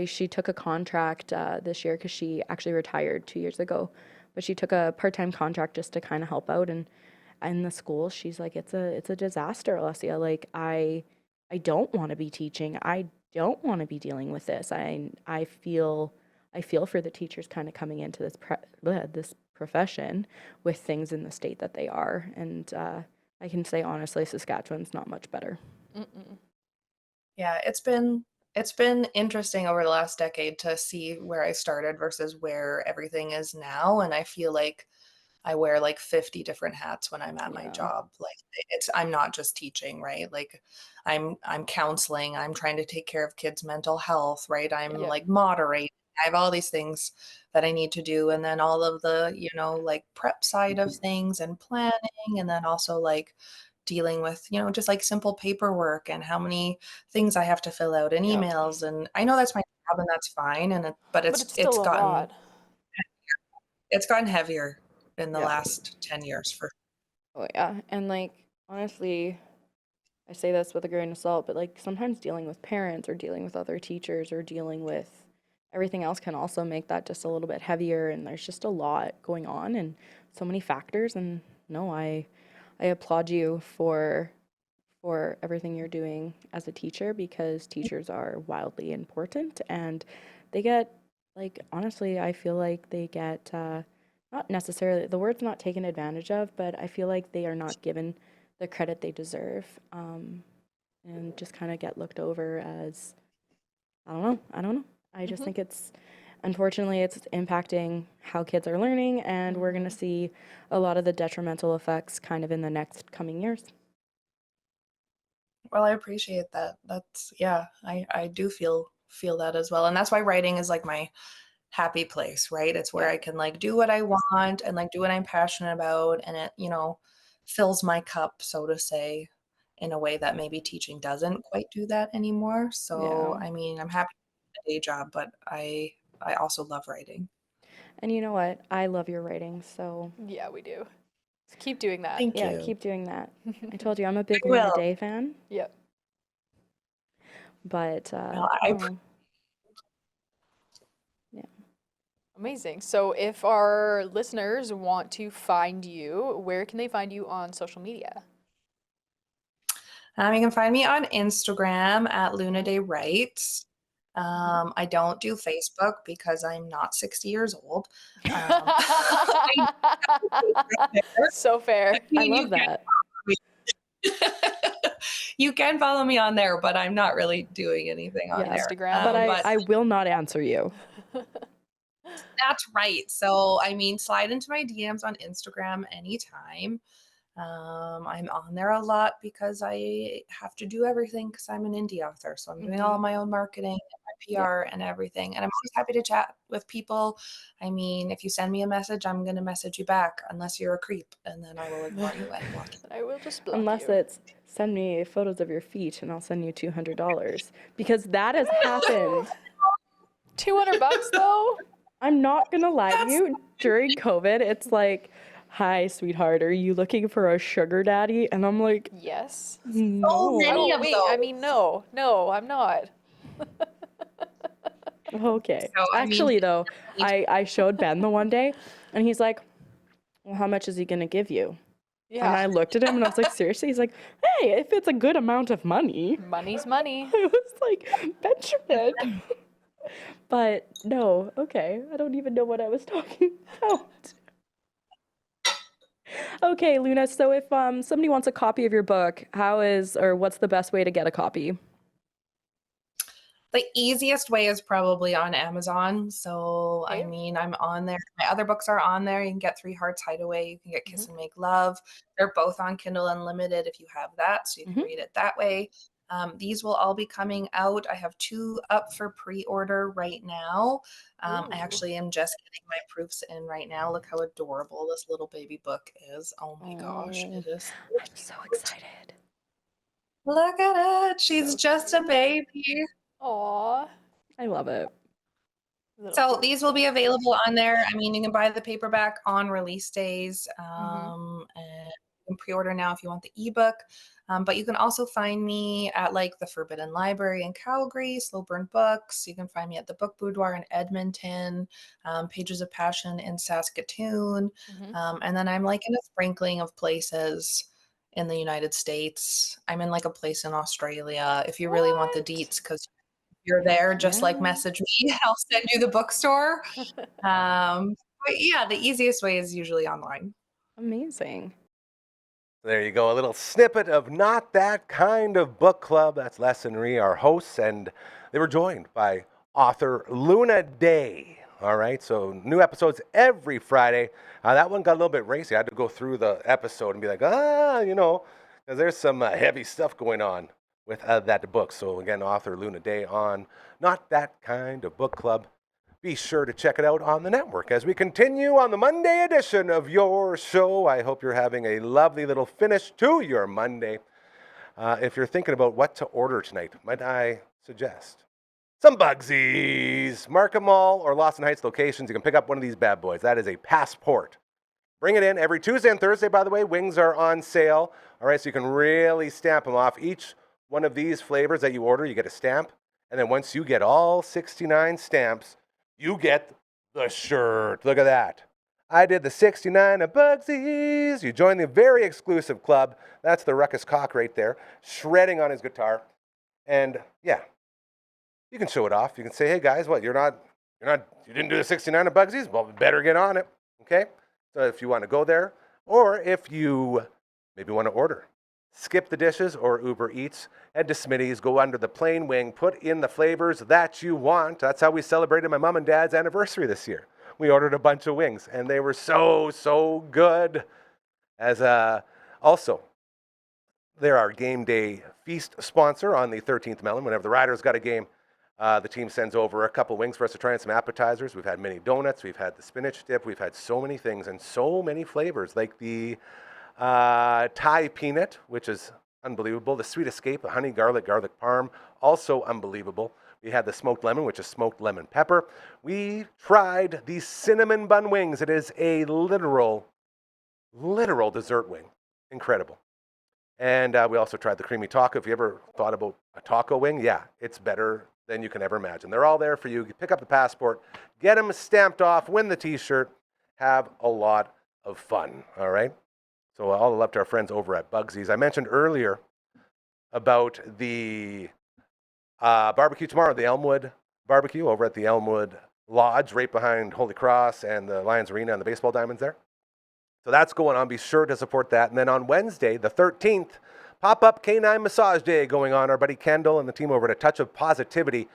she took a contract this year because she actually retired 2 years ago, but she took a part-time contract just to kind of help out. And in the school, she's like, it's a disaster, Alessia. Like I don't want to be teaching. I don't want to be dealing with this. I feel for the teachers kind of coming into this profession with things in the state that they are, and I can say honestly, Saskatchewan's not much better. Mm-mm. Yeah, it's been interesting over the last decade to see where I started versus where everything is now, and I feel like I wear like 50 different hats when I'm at my Yeah. job. Like I'm not just teaching, right? Like I'm counseling, I'm trying to take care of kids' mental health, right? I'm Yeah. like moderating. I have all these things that I need to do, and then all of the, like prep side of things and planning, and then also like dealing with, just like simple paperwork and how many things I have to fill out and Yep. emails. And I know that's my job and that's fine. But But it's still a lot. it's gotten heavier in the Yeah. last 10 years for Oh yeah, and like honestly, I say this with a grain of salt, but like sometimes dealing with parents or dealing with other teachers or dealing with everything else can also make that just a little bit heavier, and there's just a lot going on and so many factors. And no, I applaud you for everything you're doing as a teacher, because teachers are wildly important, and they get, like, honestly, I feel like they get not necessarily, the word's not taken advantage of, but I feel like they are not given the credit they deserve, and just kind of get looked over as, I don't know. I just Mhm. think unfortunately, it's impacting how kids are learning, and we're going to see a lot of the detrimental effects kind of in the next coming years. Well, I appreciate that. That's yeah, I do feel that as well. And that's why writing is like my happy place, right? It's where Yeah. I can like do what I want and like do what I'm passionate about, and it, fills my cup, so to say, in a way that maybe teaching doesn't quite do that anymore. So, Yeah. I mean, I'm happy with the day job, but I also love writing. And you know what? I love your writing, so Yeah, we do. So keep doing that. Thank yeah, you. keep doing that. I told you I'm a big I win a will. day fan, Yep. but Well, no, yeah. Amazing. So if our listeners want to find you, where can they find you on social media? You can find me on Instagram at Luna Day Writes. I don't do Facebook because I'm not 60 years old. So fair. I love that. You can follow me on there, but I'm not really doing anything on Yeah. there. Instagram. But But I will not answer you. that's right. So, I mean, slide into my DMs on Instagram anytime. I'm on there a lot because I have to do everything because I'm an indie author. So I'm doing all my own marketing and my PR and everything. And I'm always happy to chat with people. I mean, if you send me a message, I'm going to message you back unless you're a creep, and then I will ignore you and block you. I will just block Unless you. it's send me photos of your feet and I'll send you $200 because that has happened. $200 though? I'm not gonna lie to you. During COVID, it's like, hi, sweetheart, are you looking for a sugar daddy? And I'm like, Yes. no. many of Wait, I those. mean, no, I'm not. Okay. So, I mean, Actually, though, I showed Ben the one day, and he's like, well, how much is he gonna give you? Yeah. And I looked at him and I was like, seriously? He's like, hey, if it's a good amount of money. Money's money. I was like, Benjamin. But no, okay. I don't even know what I was talking about. Okay, Luna, so if somebody wants a copy of your book, what's the best way to get a copy? the easiest way is probably on Amazon. So, I Okay. mean, I'm on there. My other books are on there. You can get Three Hearts Hideaway. You can get Kiss and Make Love. They're both on Kindle Unlimited if you have that. So you can read it that way. These will all be coming out. I have 2 up for pre-order right now. I actually am just getting my proofs in right now. Look how adorable this little baby book is. Oh my gosh, it is. I'm so excited. Look at it. She's just a baby. Aw. I love it. So these will be available on there. I mean, you can buy the paperback on release days, and you can pre-order now if you want the ebook. But you can also find me at like the Forbidden Library in Calgary, Slow Burn Books. You can find me at the Book Boudoir in Edmonton, Pages of Passion in Saskatoon, and then I'm like in a sprinkling of places in the United States. I'm in like a place in Australia. If you really want the deets, because you're there, just like message me and I'll send you the bookstore. But yeah, the easiest way is usually online. Amazing. There you go, a little snippet of Not That Kind of Book Club. That's Les and Ree, our hosts, and they were joined by author Luna Day. All right, so new episodes every Friday. That one got a little bit racy. I had to go through the episode and be like, because there's some heavy stuff going on with that book. So again, author Luna Day on Not That Kind of Book Club. Be sure to check it out on the network as we continue on the Monday edition of your show. I hope you're having a lovely little finish to your Monday. If you're thinking about what to order tonight, might I suggest some Bugsies. Markham Mall or Lawson Heights locations, you can pick up one of these bad boys. That is a passport. Bring it in every Tuesday and Thursday, by the way. Wings are on sale. All right, so you can really stamp them off. Each one of these flavors that you order, you get a stamp. And then once you get all 69 stamps, you get the shirt. Look at that. I did the 69 of Bugsies. You join the very exclusive club. That's the Ruckus Cock right there, shredding on his guitar. And yeah, you can show it off. You can say, hey guys, what, you didn't do the 69 of Bugsies? Well, we better get on it. Okay? So if you want to go there, or if you maybe want to order, skip the dishes or Uber Eats, head to Smitty's, go under the plain wing, put in the flavors that you want. That's how we celebrated my mom and dad's anniversary this year. We ordered a bunch of wings, and they were so, so good. Also, they're our game day feast sponsor on the 13th Melon. Whenever the Riders got a game, the team sends over a couple wings for us to try and some appetizers. We've had mini donuts. We've had the spinach dip. We've had so many things and so many flavors, like the Thai peanut, which is unbelievable. The Sweet Escape, the honey garlic parm, also unbelievable. We had the smoked lemon, which is smoked lemon pepper. We tried the cinnamon bun wings. It is a literal dessert wing. Incredible. And we also tried the creamy taco. If you ever thought about a taco wing, yeah, it's better than you can ever imagine. They're all there for you. You pick up the passport, get them stamped off, win the t-shirt, have a lot of fun, all right? So all the love to our friends over at Bugsies. I mentioned earlier about the barbecue tomorrow, the Elmwood barbecue over at the Elmwood Lodge, right behind Holy Cross and the Lions Arena and the baseball diamonds there. So that's going on. Be sure to support that. And then on Wednesday, the 13th, pop-up canine massage day going on. Our buddy Kendall and the team over at A Touch of Positivity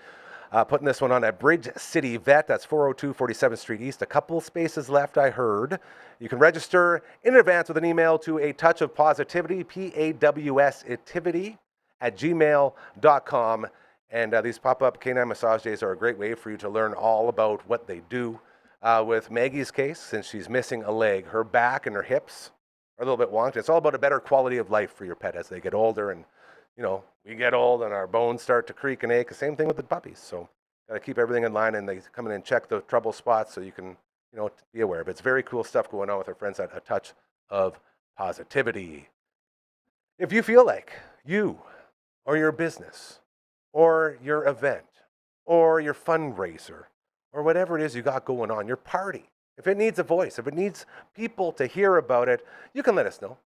putting this one on at Bridge City Vet. That's 402 47th Street East. A couple spaces left, I heard. You can register in advance with an email to A Touch of Positivity, PAWS-itivity @gmail.com. And these pop-up canine massage days are a great way for you to learn all about what they do. With Maggie's case, since she's missing a leg, her back and her hips are a little bit wonky. It's all about a better quality of life for your pet as they get older. And, you know, we get old and our bones start to creak and ache. The same thing with the puppies. So got to keep everything in line, and they come in and check the trouble spots so you can, you know, be aware of it. It's very cool stuff going on with our friends at A Touch of Positivity. If you feel like you or your business or your event or your fundraiser or whatever it is you got going on, your party, if it needs a voice, if it needs people to hear about it, you can let us know.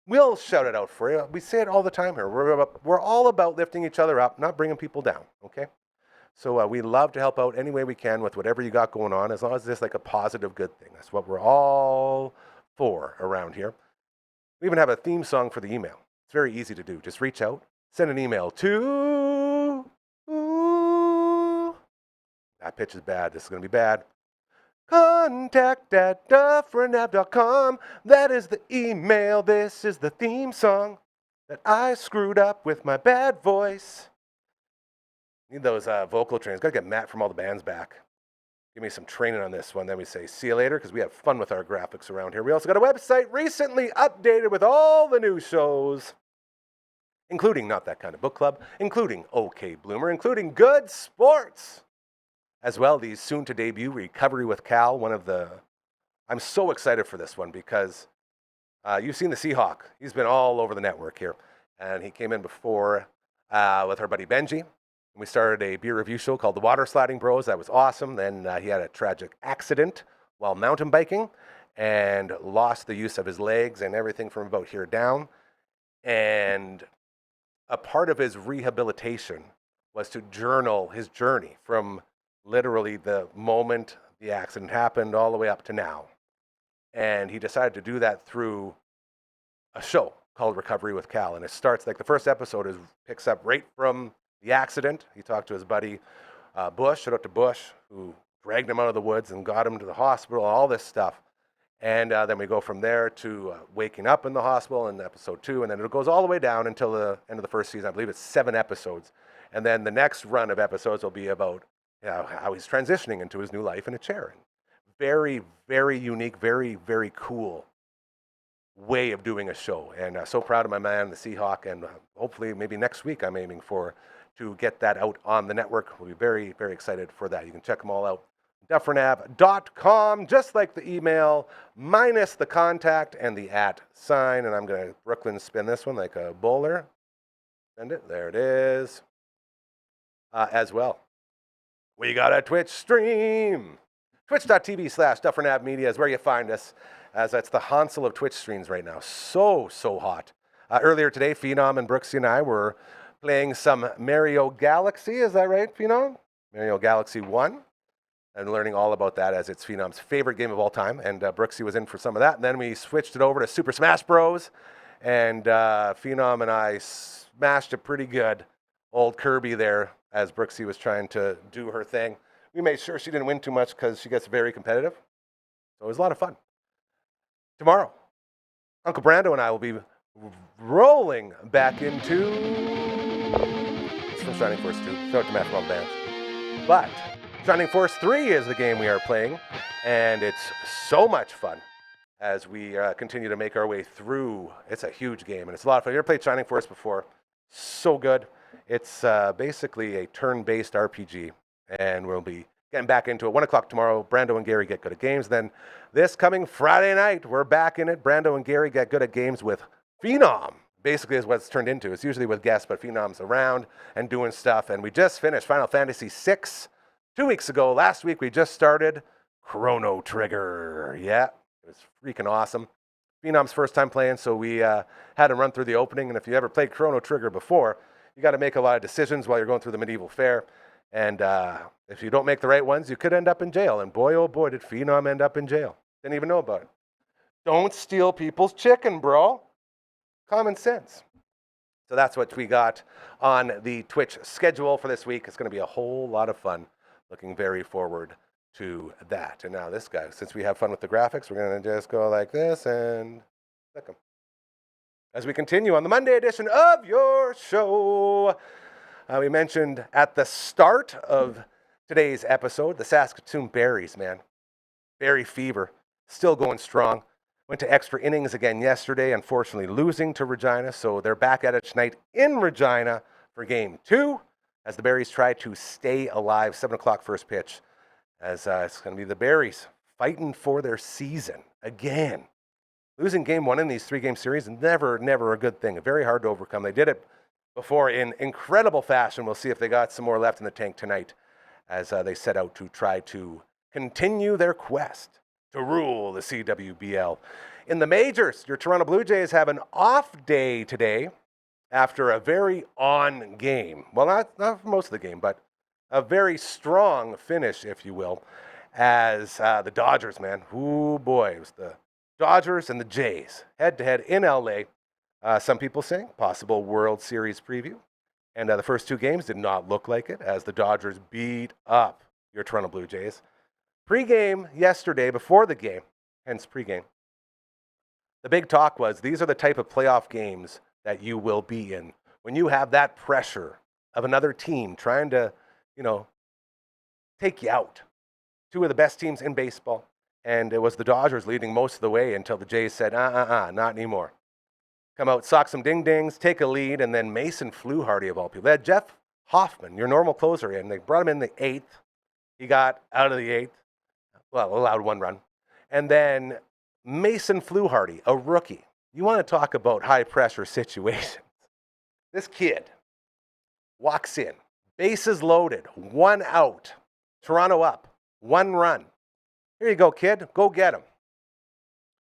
We'll shout it out for you. We say it all the time here. We're all about lifting each other up, not bringing people down, okay? So we love to help out any way we can with whatever you got going on, as long as it's like a positive, good thing. That's what we're all for around here. We even have a theme song for the email. It's very easy to do. Just reach out, send an email to... That pitch is bad. This is going to be bad. contact@dufferinave.com. That is the email. This is the theme song that I screwed up with my bad voice. Need those vocal trainings. Got to get Matt from all the bands back. Give me some training on this one. Then we say see you later, because we have fun with our graphics around here. We also got a website recently updated with all the new shows, including Not That Kind of Book Club, including OK Bloomer, including Good Sports. As well, the soon-to-debut Recovery with Cal, I'm so excited for this one because you've seen the Seahawk. He's been all over the network here. And he came in before with our buddy Benji. And we started a beer review show called The Water Sliding Bros. That was awesome. Then he had a tragic accident while mountain biking and lost the use of his legs and everything from about here down. And a part of his rehabilitation was to journal his journey from literally the moment the accident happened all the way up to now. And he decided to do that through a show called Recovery with Cal. And it starts, like the first episode picks up right from the accident. He talked to his buddy Bush, shout out to Bush, who dragged him out of the woods and got him to the hospital, all this stuff. And then we go from there to waking up in the hospital in episode 2. And then it goes all the way down until the end of the first season. I believe it's 7 episodes. And then the next run of episodes will be about how he's transitioning into his new life in a chair. Very, very unique, very, very cool way of doing a show. And so proud of my man, the Seahawk. And hopefully maybe next week I'm aiming to get that out on the network. We'll be very, very excited for that. You can check them all out. Dufferinav.com, just like the email, minus the contact and the @ sign. And I'm going to Brooklyn spin this one like a bowler. Send it. There it is. As well. We got a Twitch stream. Twitch.tv/Dufferin Ave Media is where you find us, as that's the Hansel of Twitch streams right now. So hot. Earlier today, Phenom and Brooksie and I were playing some Mario Galaxy. Is that right, Phenom? Mario Galaxy 1. And learning all about that, as it's Phenom's favorite game of all time. And Brooksie was in for some of that. And then we switched it over to Super Smash Bros. And Phenom and I smashed it pretty good. Old Kirby there, as Brooksie was trying to do her thing. We made sure she didn't win too much because she gets very competitive. So it was a lot of fun. Tomorrow, Uncle Brando and I will be rolling back into... It's from Shining Force 2. Shout out to Matt from all the bands. But Shining Force 3 is the game we are playing, and it's so much fun as we continue to make our way through. It's a huge game, and it's a lot of fun. You ever played Shining Force before? So good. It's basically a turn-based RPG, and we'll be getting back into it. 1 o'clock tomorrow, Brando and Gary Get Good at Games. Then this coming Friday night, we're back in it. Brando and Gary Get Good at Games with Phenom. Basically is what it's turned into. It's usually with guests, but Phenom's around and doing stuff. And we just finished Final Fantasy VI 2 weeks ago. Last week, we just started Chrono Trigger. Yeah, it was freaking awesome. Phenom's first time playing, so we had him run through the opening. And if you ever played Chrono Trigger before, you got to make a lot of decisions while you're going through the medieval fair. And if you don't make the right ones, you could end up in jail. And boy, oh boy, did Phenom end up in jail. Didn't even know about it. Don't steal people's chicken, bro. Common sense. So that's what we got on the Twitch schedule for this week. It's going to be a whole lot of fun. Looking very forward to that. And now this guy, since we have fun with the graphics, we're going to just go like this and click them. As we continue on the Monday edition of your show, we mentioned at the start of today's episode, the Saskatoon Berries, man. Berry fever, still going strong. Went to extra innings again yesterday, unfortunately losing to Regina, so they're back at it tonight in Regina for Game 2 as the Berries try to stay alive. 7 o'clock first pitch, as it's going to be the Berries fighting for their season again. Losing Game 1 in these 3-game series, never a good thing. Very hard to overcome. They did it before in incredible fashion. We'll see if they got some more left in the tank tonight as they set out to try to continue their quest to rule the CWBL. In the majors, your Toronto Blue Jays have an off day today after a very on game. Well, not for most of the game, but a very strong finish, if you will, as the Dodgers, man. Ooh, boy, it was the Dodgers and the Jays head-to-head in LA. Some people saying possible World Series preview. And the first 2 games did not look like it as the Dodgers beat up your Toronto Blue Jays. Pre-game yesterday, before the game, hence pre-game, the big talk was these are the type of playoff games that you will be in when you have that pressure of another team trying to, take you out. 2 of the best teams in baseball, and it was the Dodgers leading most of the way until the Jays said, not anymore. Come out, sock some ding-dings, take a lead, and then Mason Fluharty, of all people. They had Jeff Hoffman, your normal closer, in. They brought him in the 8th. He got out of the 8th. Well, allowed 1 run. And then Mason Fluharty, a rookie. You want to talk about high-pressure situations. This kid walks in, bases loaded, 1 out, Toronto up, 1 run. Here you go, kid. Go get him.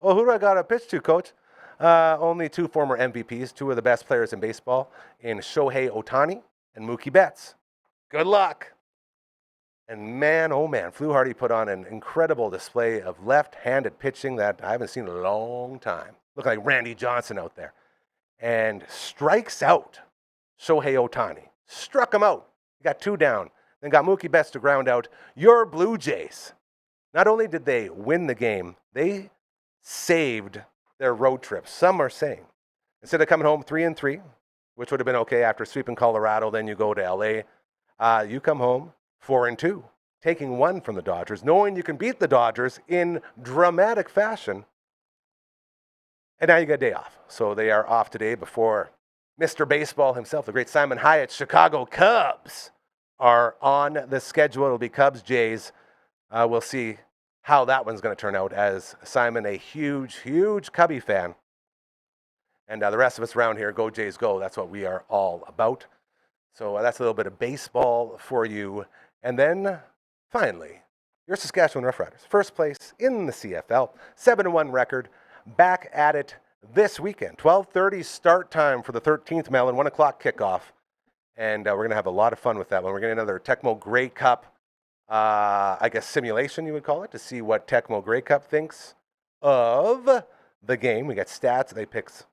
Well, who do I got to pitch to, coach? Only 2 former MVPs, 2 of the best players in baseball, in Shohei Ohtani and Mookie Betts. Good luck. And man, oh man, Fluharty put on an incredible display of left-handed pitching that I haven't seen in a long time. Looked like Randy Johnson out there. And strikes out Shohei Ohtani. Struck him out. He got 2 down. Then got Mookie Betts to ground out your Blue Jays. Not only did they win the game, they saved their road trip. Some are saying, instead of coming home 3-3, which would have been okay after sweeping Colorado, then you go to LA, you come home 4-2, taking 1 from the Dodgers, knowing you can beat the Dodgers in dramatic fashion. And now you got a day off. So they are off today before Mr. Baseball himself, the great Simon Hyatt's Chicago Cubs, are on the schedule. It'll be Cubs, Jays. We'll see how that one's going to turn out, as Simon, a huge Cubby fan. And the rest of us around here, go Jays, go. That's what we are all about. So that's a little bit of baseball for you. And then, finally, your Saskatchewan Roughriders, first place in the CFL, 7-1 record, back at it this weekend. 12:30 start time for the 13th Melon, 1 o'clock kickoff. And we're going to have a lot of fun with that one. We're getting another Tecmo Grey Cup, I guess simulation you would call it, to see what Tecmo Grey Cup thinks of the game. We got stats. They picks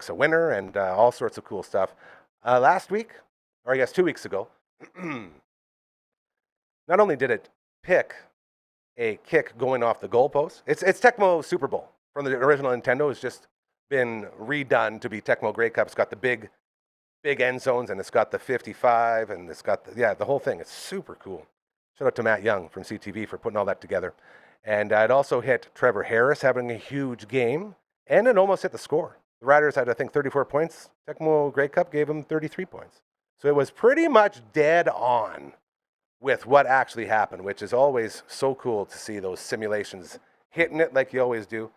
a winner and all sorts of cool stuff. Last week, or I guess 2 weeks ago, not only did it pick a kick going off the goalpost, it's Tecmo Super Bowl from the original Nintendo. It's just been redone to be Tecmo Grey Cup. It's got the big end zones, and it's got the 55, and it's got the whole thing. It's super cool. Shout out to Matt Young from CTV for putting all that together. And it also hit Trevor Harris having a huge game, and it almost hit the score. The Riders had, I think, 34 points. Tecmo Grey Cup gave them 33 points. So it was pretty much dead on with what actually happened, which is always so cool to see those simulations hitting it like you always do.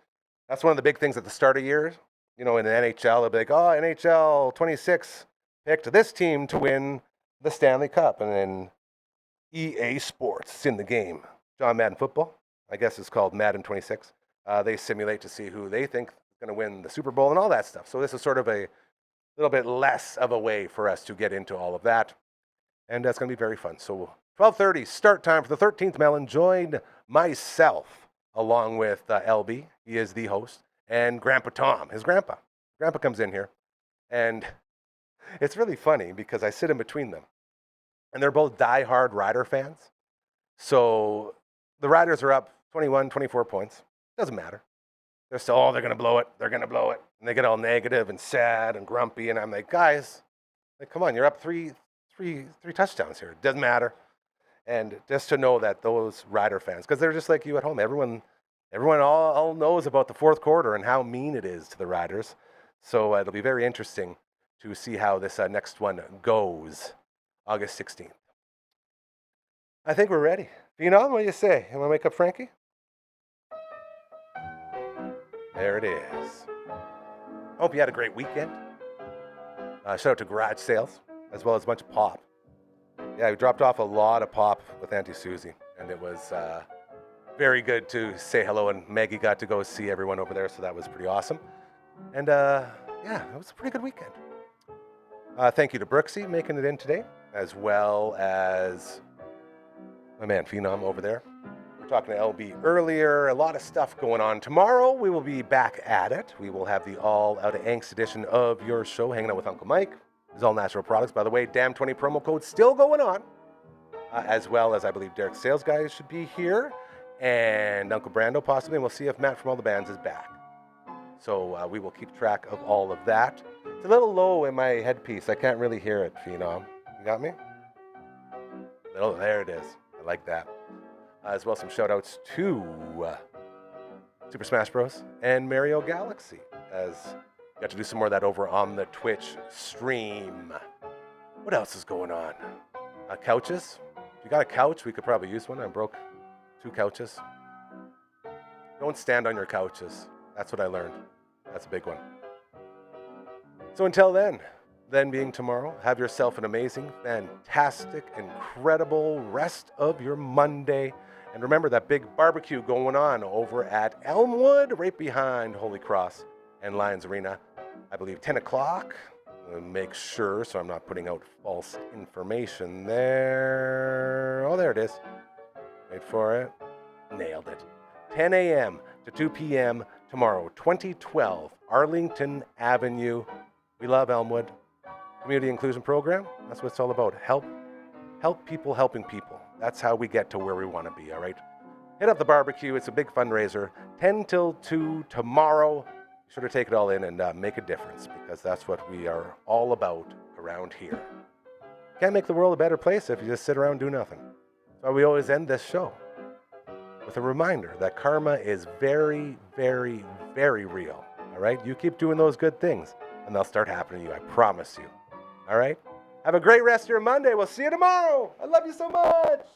That's one of the big things at the start of years. In the NHL, they'll be like, NHL 26 picked this team to win the Stanley Cup. And then EA Sports in the game. John Madden Football, I guess it's called Madden 26. They simulate to see who they think going to win the Super Bowl and all that stuff. So this is sort of a little bit less of a way for us to get into all of that. And that's going to be very fun. So 12:30 start time for the 13th Melon. Join myself along with LB. He is the host. And Grandpa Tom, his grandpa. Grandpa comes in here. And it's really funny because I sit in between them. And they're both diehard Rider fans. So the Riders are up 21, 24 points. Doesn't matter. They're still, oh, they're going to blow it. They're going to blow it. And they get all negative and sad and grumpy. And I'm like, guys, like, come on, you're up three touchdowns here. It doesn't matter. And just to know that those Rider fans, because they're just like you at home. Everyone all knows about the fourth quarter and how mean it is to the Riders. So it'll be very interesting to see how this next one goes, August 16th. I think we're ready. Phenom, what do you say? You want to wake up Frankie? There it is. Hope you had a great weekend. Shout out to Garage Sales, as well as a bunch of pop. Yeah, we dropped off a lot of pop with Auntie Susie, and it was very good to say hello, and Maggie got to go see everyone over there, so that was pretty awesome. And yeah, it was a pretty good weekend. Thank you to Brooksie making it in today, as well as my man Phenom over there. We were talking to LB earlier, a lot of stuff going on. Tomorrow we will be back at it. We will have the All Out of Angst edition of your show, hanging out with Uncle Mike. It's all natural products. By the way, Damn 20 promo code still going on, as well as I believe Derek's sales guy should be here, and Uncle Brando possibly, and we'll see if Matt from All the Bands is back. So we will keep track of all of that. It's a little low in my headpiece. I can't really hear it, Phenom. You got me? Oh, there it is. I like that. As well as some shout-outs to Super Smash Bros. And Mario Galaxy, as got to do some more of that over on the Twitch stream. What else is going on? Couches. If you got a couch, we could probably use one. I broke 2 couches. Don't stand on your couches. That's what I learned. That's a big one. So until then being tomorrow, have yourself an amazing, fantastic, incredible rest of your Monday. And remember that big barbecue going on over at Elmwood, right behind Holy Cross and Lions Arena. I believe 10 o'clock. Make sure so I'm not putting out false information there. Oh, there it is. Wait for it. Nailed it. 10 a.m. to 2 p.m. tomorrow, 2012, Arlington Avenue. We love Elmwood. Community Inclusion Program. That's what it's all about. Help people helping people. That's how we get to where we want to be, all right? Hit up the barbecue. It's a big fundraiser. 10 till 2 tomorrow. Be sure to take it all in and make a difference, because that's what we are all about around here. Can't make the world a better place if you just sit around and do nothing. So we always end this show with a reminder that karma is very, very, very real, all right? You keep doing those good things, and they'll start happening to you, I promise you. All right? Have a great rest of your Monday. We'll see you tomorrow. I love you so much.